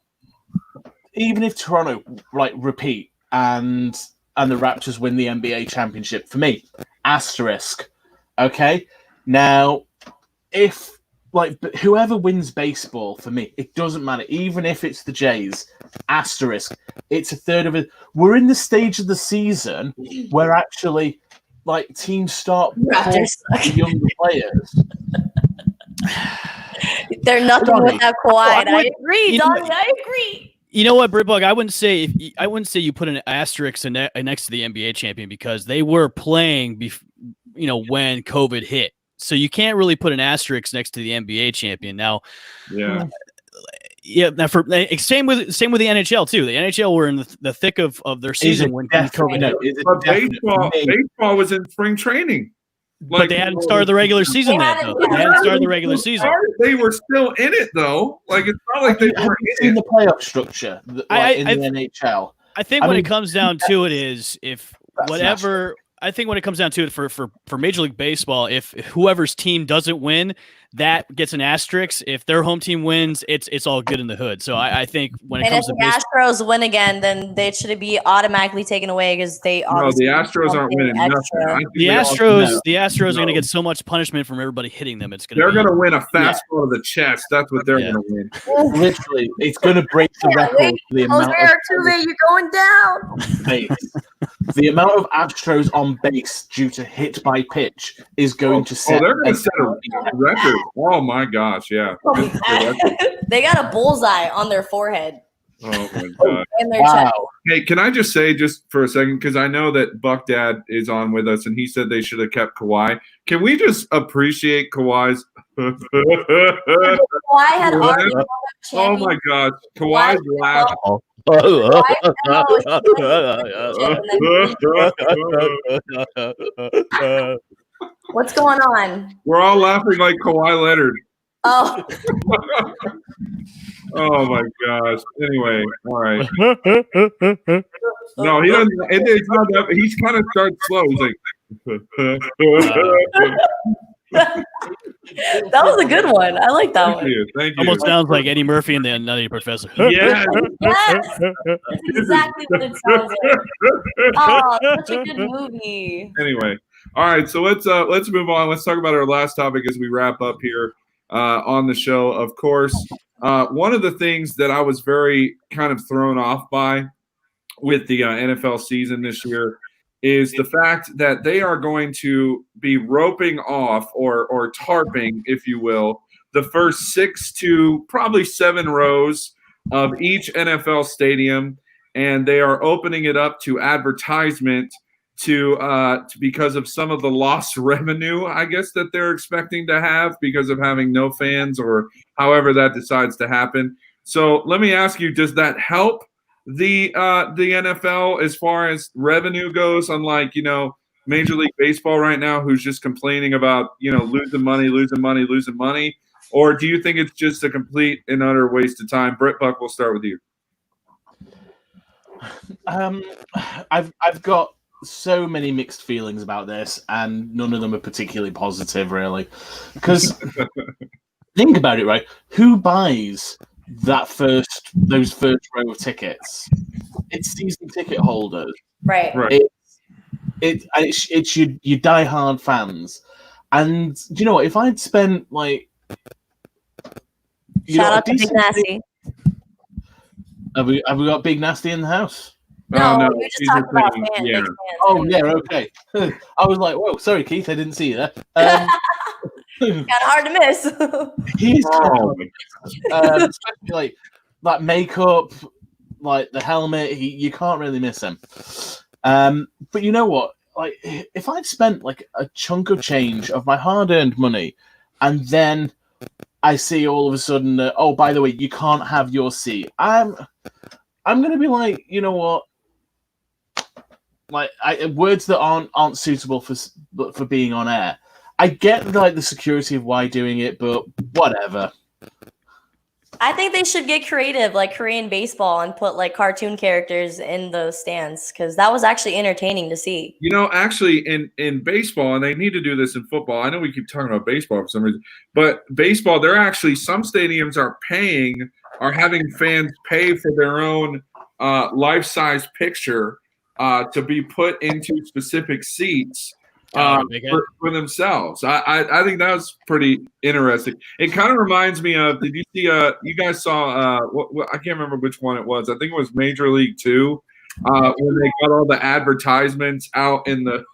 Even if Toronto repeat and the Raptors win the NBA championship, for me, asterisk. Okay? Now, if whoever wins baseball, for me, it doesn't matter. Even if it's the Jays, asterisk. It's a third of it. We're in the stage of the season where actually teams start younger players. They're nothing without Kawhi. I agree, Donnie. I agree. You know what, Britbug? I wouldn't say you put an asterisk next to the NBA champion because they were playing, when COVID hit. So you can't really put an asterisk next to the NBA champion. Now, yeah. Now same with the NHL too. The NHL were in the thick of their season when COVID hit. But baseball was in spring training. But they hadn't started the regular season yet, though. They hadn't started the regular season. They were still in it, though. It's not like they weren't in the playoff structure in the NHL. I think when it comes down to it is I think when it comes down to it for Major League Baseball, if whoever's team doesn't win, that gets an asterisk. If their home team wins, it's all good in the hood. So I think when it comes to baseball, if the Astros win again, then they should be automatically taken away because they the Astros aren't winning nothing. The Astros are going to get so much punishment from everybody hitting them. They're going to win a fastball to the chest. That's what they're going to win. Literally, it's going to break the record. You're going down. The amount of Astros on base due to hit by pitch is going to set. They're going to set a record. Oh my gosh, yeah. They got a bullseye on their forehead. Oh my god. And their chest. Hey, can I just say just for a second, because I know that Buck Dad is on with us and he said they should have kept Kawhi. Can we just appreciate Kawhi's Kawhi had already won a oh my god. Kawhi's laugh. What's going on? We're all laughing like Kawhi Leonard. Oh. Oh my gosh. Anyway, all right. No, he doesn't. It's not that. He's kind of starts slow. He's like. That was a good one. I like that one. Thank you. Almost sounds like Eddie Murphy and the Nutty Professor. Yes. Yes. That's exactly what it sounds like. Oh, such a good movie. Anyway, all right. So let's move on. Let's talk about our last topic as we wrap up here on the show. Of course, one of the things that I was very kind of thrown off by with the NFL season this year is the fact that they are going to be roping off or tarping, if you will, the first 6 to probably 7 rows of each NFL stadium, and they are opening it up to advertisement to because of some of the lost revenue, I guess, that they're expecting to have because of having no fans or however that decides to happen. So let me ask you, does that help the NFL as far as revenue goes? Unlike, Major League Baseball right now, who's just complaining about, losing money. Or do you think it's just a complete and utter waste of time? Brett Buck, we'll start with you. I've got so many mixed feelings about this, and none of them are particularly positive, really. Because think about it, right? Who buys those first row of tickets? It's season ticket holders, Right. It's your diehard fans, and do you know what? If I'd spent shout out to Big Nasty. Have we got Big Nasty in the house? No, you just talked about big fans. Oh, yeah, okay. I was like, whoa, sorry, Keith, I didn't see you there. Kind of hard to miss. He's especially that makeup, like the helmet, you can't really miss him. But you know what? If I'd spent a chunk of change of my hard-earned money, and then I see all of a sudden, oh, by the way, you can't have your seat. I'm gonna be like, you know what? Words that aren't suitable for being on air. I get the security of why doing it, but whatever. I think they should get creative, like Korean baseball, and put cartoon characters in those stands, because that was actually entertaining to see. Actually, in baseball, and they need to do this in football. I know we keep talking about baseball for some reason, but baseball, they're actually, some stadiums are having fans pay for their own life-size picture to be put into specific seats for themselves. I think that was pretty interesting. It kind of reminds me of, did you see, you guys saw, I can't remember which one it was. I think it was Major League 2, when they got all the advertisements out in the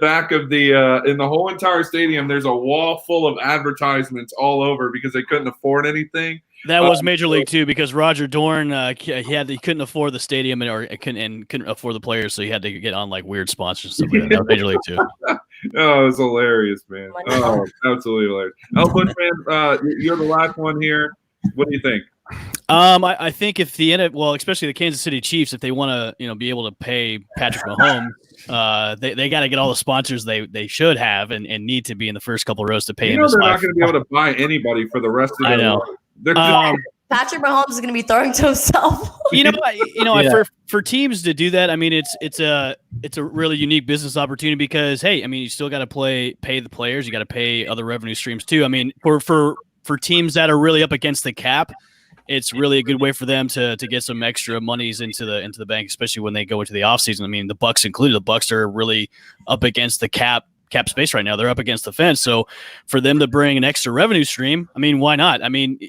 back of in the whole entire stadium. There's a wall full of advertisements all over because they couldn't afford anything. That was Major League 2 because Roger Dorn he couldn't afford the stadium couldn't afford the players, so he had to get on weird sponsors and stuff like that. That was Major League 2. Oh, it's hilarious, man. Oh, absolutely hilarious. Bushman, you're the last one here. What do you think? I think if especially the Kansas City Chiefs, if they want to, be able to pay Patrick Mahomes, they got to get all the sponsors they should have and need to be in the first couple rows to pay him. They're not going to be able to buy anybody for the rest of their life. Patrick Mahomes is going to be throwing to himself. For teams to do that, I mean, it's a really unique business opportunity because, hey, I mean, you still got to pay the players, you got to pay other revenue streams too. I mean, for teams that are really up against the cap, it's really a good way for them to get some extra monies into the bank, especially when they go into the offseason. I mean, the Bucs included. The Bucs are really up against the cap space right now. They're up against the fence. So for them to bring an extra revenue stream, I mean, why not? I mean,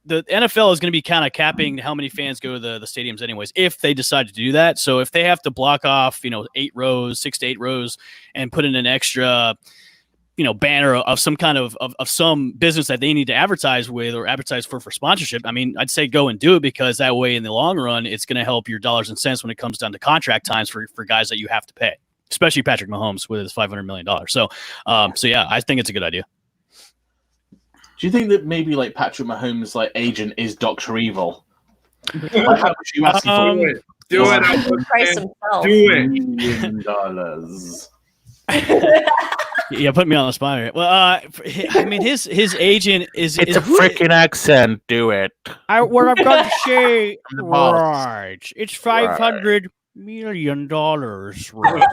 the NFL is going to be kind of capping how many fans go to the stadiums anyways, if they decide to do that. So if they have to block off, 6 to 8 rows and put in an extra, banner of some kind of some business that they need to advertise with or advertise for sponsorship, I mean, I'd say go and do it, because that way in the long run, it's going to help your dollars and cents when it comes down to contract times for guys that you have to pay, especially Patrick Mahomes with his $500 million. So yeah, I think it's a good idea. Do you think that maybe Patrick Mahomes' agent is Dr. Evil? How much are you asking for? Do it. Yeah, put me on the spot here. Well, I mean, his agent is. It's a freaking accent. Do it. What I've got to say, right? It's $500 million. Right?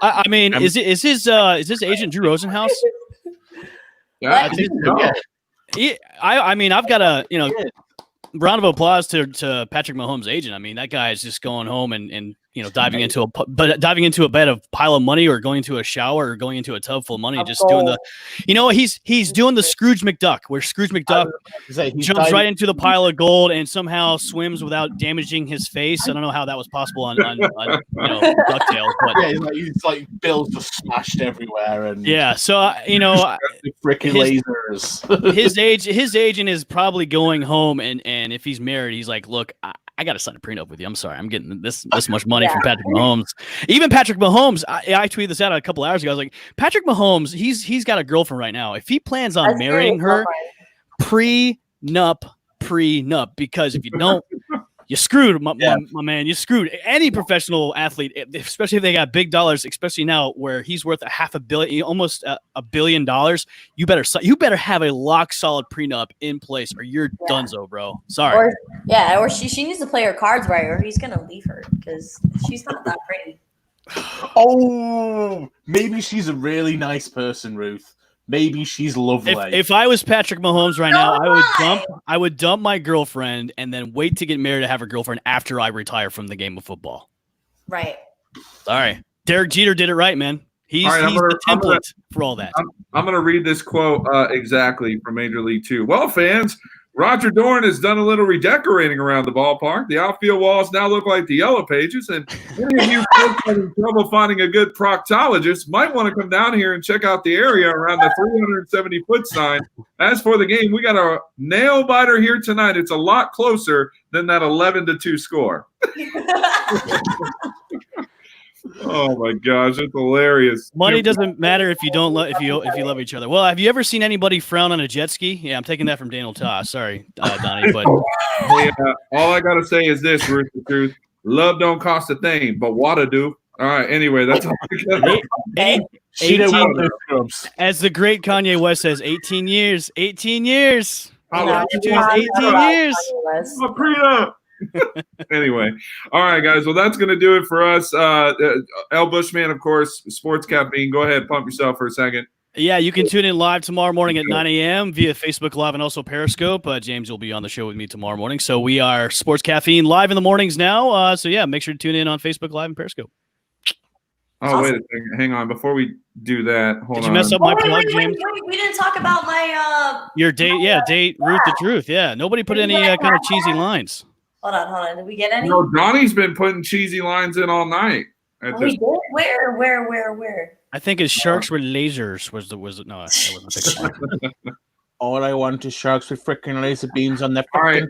I mean, is his agent Drew Rosenhaus? Yeah, I mean, I've got a round of applause to Patrick Mahomes' agent. I mean, that guy is just going home and diving into a bed of pile of money, or going into a shower, or going into a tub full of money, just doing he's doing the Scrooge McDuck, where Scrooge McDuck jumps right into the pile of gold and somehow swims without damaging his face. I don't know how that was possible on DuckTales, but yeah, he's bills just smashed everywhere, and yeah. So freaking lasers. his agent is probably going home, and if he's married, he's like, look, I got to sign a prenup with you. I'm sorry. I'm getting this much money from Patrick Mahomes. Even Patrick Mahomes, I tweeted this out a couple hours ago. I was like, Patrick Mahomes, he's got a girlfriend right now. If he plans on marrying her, prenup, because if you don't, you screwed, my man. You screwed any professional athlete, especially if they got big dollars. Especially now, where he's worth $500 million, almost $1 billion. You better have a lock solid prenup in place, or you're donezo, bro. Sorry. Or she needs to play her cards right, or he's gonna leave her because she's not that pretty. Oh, maybe she's a really nice person, Ruth. Maybe she's lovely. If I was Patrick Mahomes right now, I would dump my girlfriend and then wait to get married to have a girlfriend after I retire from the game of football. Right. Sorry. Derek Jeter did it right, man. He's the template for all that. I'm going to read this quote exactly from Major League 2. Well, fans, Roger Dorn has done a little redecorating around the ballpark. The outfield walls now look like the Yellow Pages, and any of you folks having trouble finding a good proctologist might want to come down here and check out the area around the 370-foot sign. As for the game, we got a nail-biter here tonight. It's a lot closer than that 11-2 score. Oh my gosh, it's hilarious. Money doesn't matter if you don't if you love each other. Well, have you ever seen anybody frown on a jet ski? Yeah, I'm taking that from Daniel Toss. Sorry, Donnie, but all I gotta say is this, Ruth, the truth. Love don't cost a thing, but water do. All right. Anyway, that's all I got. 18, as the great Kanye West says, 18 years. 18 years. 18 years. Anyway, all right, guys. Well, that's going to do it for us. El Bushman, of course, Sports Caffeine. Go ahead, pump yourself for a second. Yeah, you can tune in live tomorrow morning at 9 a.m. via Facebook Live and also Periscope. James will be on the show with me tomorrow morning. So we are Sports Caffeine live in the mornings now. So yeah, make sure to tune in on Facebook Live and Periscope. Oh, wait a second. Hang on. Before we do that, hold on. Did you mess up my plug, James? We didn't talk about my your date. Yeah, date Ruth the Truth. Yeah, nobody put any kind of cheesy lines. Hold on. Did we get any? No, Donnie's been putting cheesy lines in all night. We did? Where? I think his sharks were lasers. Was it? No, that wasn't a picture. All I want is sharks with freaking laser beams on their. All right,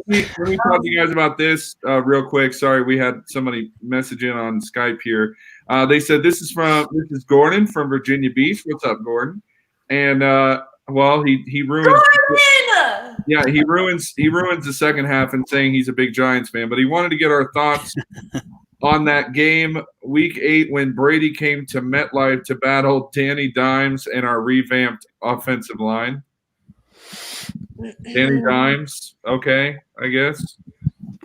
let me talk to you guys about this real quick. Sorry, we had somebody message in on Skype here. They said this is Gordon from Virginia Beach. What's up, Gordon? And well, he ruins. Gordon! Yeah, he ruins the second half and saying he's a big Giants fan, but he wanted to get our thoughts on that game, Week 8, when Brady came to MetLife to battle Danny Dimes and our revamped offensive line. Danny Dimes, okay, I guess.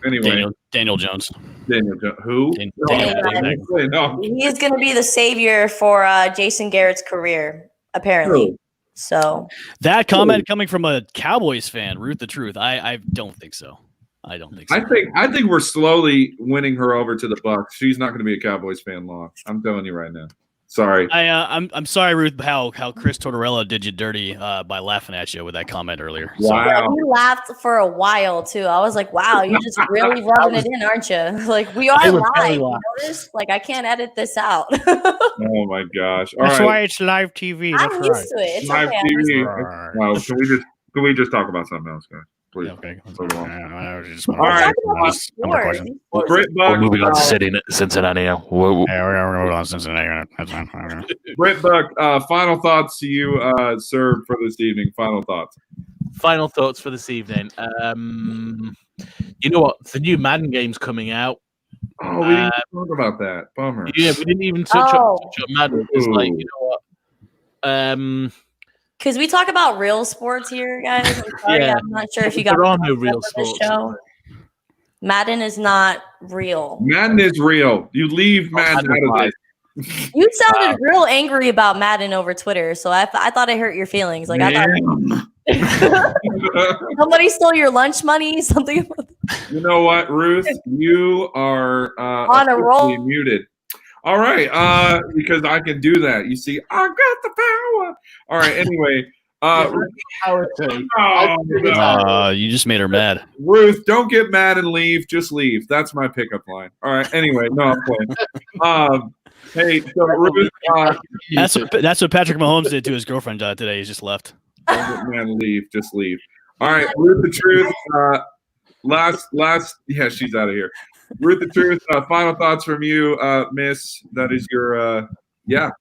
Anyway, Daniel Jones. Who? No. He's going to be the savior for Jason Garrett's career, apparently. True. So that comment coming from a Cowboys fan, Ruth the Truth. I don't think so. I think we're slowly winning her over to the Bucs. She's not going to be a Cowboys fan long. I'm telling you right now. Sorry. I'm sorry, Ruth, how Chris Tortorella did you dirty by laughing at you with that comment earlier. Wow. Yeah, we laughed for a while too. I was like, wow, you're just really rubbing it in, aren't you? Like, we are live. You notice? Like, I can't edit this out. Oh my gosh. All That's right. why it's live TV. I'm used to it. It's live okay. TV. Well, can we just talk about something else, guys? Please. Okay. All right. Britt Buck, moving on to Cincinnati. Britt Buck, final thoughts to you, sir, for this evening. Final thoughts. Final thoughts for this evening. You know what? The new Madden game's coming out. Oh, we didn't talk about that. Bummer. Yeah, we didn't even touch up Madden. It's like, you know what? Because we talk about real sports here, guys. I'm sorry, I'm not sure if you got there are no real sports. Show. Madden is not real. Madden is real. You leave Madden out of this. You sounded real angry about Madden over Twitter, so I thought it hurt your feelings. Like, I thought somebody stole your lunch money, something. You know what, Ruth? You are on a roll. Muted. All right, because I can do that. You see, I got the power. All right, anyway. You just made her mad. Ruth, don't get mad and leave. Just leave. That's my pickup line. All right, anyway. No, I'm playing. Hey, so Ruth. That's what Patrick Mahomes did to his girlfriend today. He just left. Don't get mad and leave. Just leave. All right, Ruth the Truth. last. Yeah, she's out of here. Ruth the Truth. Final thoughts from you, Miss. That is your.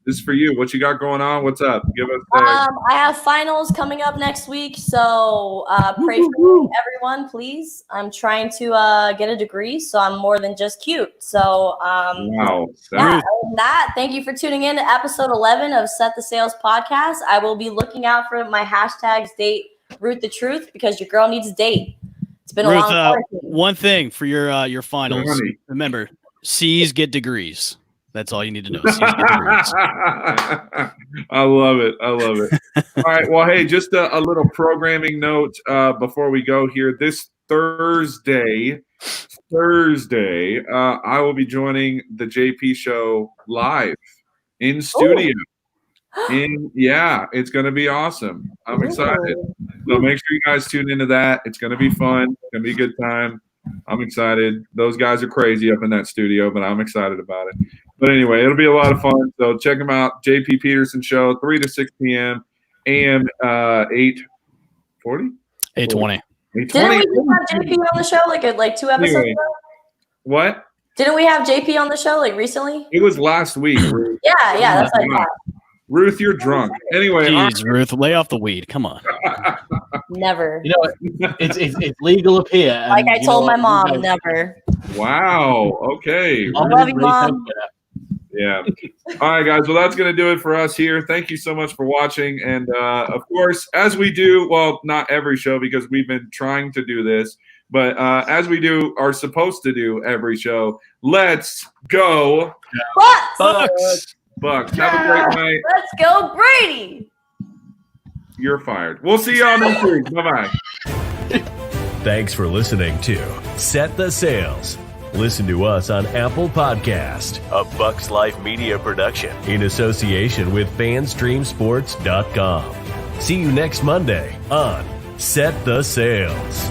This is for you. What you got going on? What's up? Give us. I have finals coming up next week, so pray for me, everyone, please. I'm trying to get a degree, so I'm more than just cute. So Wow. other than that, thank you for tuning in to episode 11 of Set the Sales podcast. I will be looking out for my hashtags date Ruth the Truth because your girl needs a date. It's been a long time. One thing for your finals. Honey. Remember, C's get degrees. That's all you need to know. C's get degrees. I love it. All right. Well, hey, just a little programming note before we go here. This Thursday, I will be joining the JP Show live in studio. It's going to be awesome. I'm excited. So make sure you guys tune into that. It's going to be fun. It's going to be a good time. I'm excited. Those guys are crazy up in that studio, but I'm excited about it. But anyway, it'll be a lot of fun. So check them out. JP Peterson Show, 3 to 6 p.m. AM 8:40? 8:20. Didn't we just have JP on the show like 2 episodes ago? What? Didn't we have JP on the show like recently? It was last week. Ruth. Yeah, that's what I thought. Ruth, you're drunk. Anyway, jeez, Ruth, lay off the weed. Come on. Never. You know, it's legal up here. Like I told my mom, never. Wow. Okay. I love you, Mom. Yeah. All right, guys. Well, that's going to do it for us here. Thank you so much for watching. And, of course, as we do, well, not every show because we've been trying to do this, but as we are supposed to do every show, let's go. Bucs! Bucs. Have a great night. Let's go, Brady. You're fired. We'll see y'all next week. Bye-bye. Thanks for listening to Set the Sales. Listen to us on Apple Podcast, a Bucs Life Media production in association with FanStreamSports.com. See you next Monday on Set the Sales.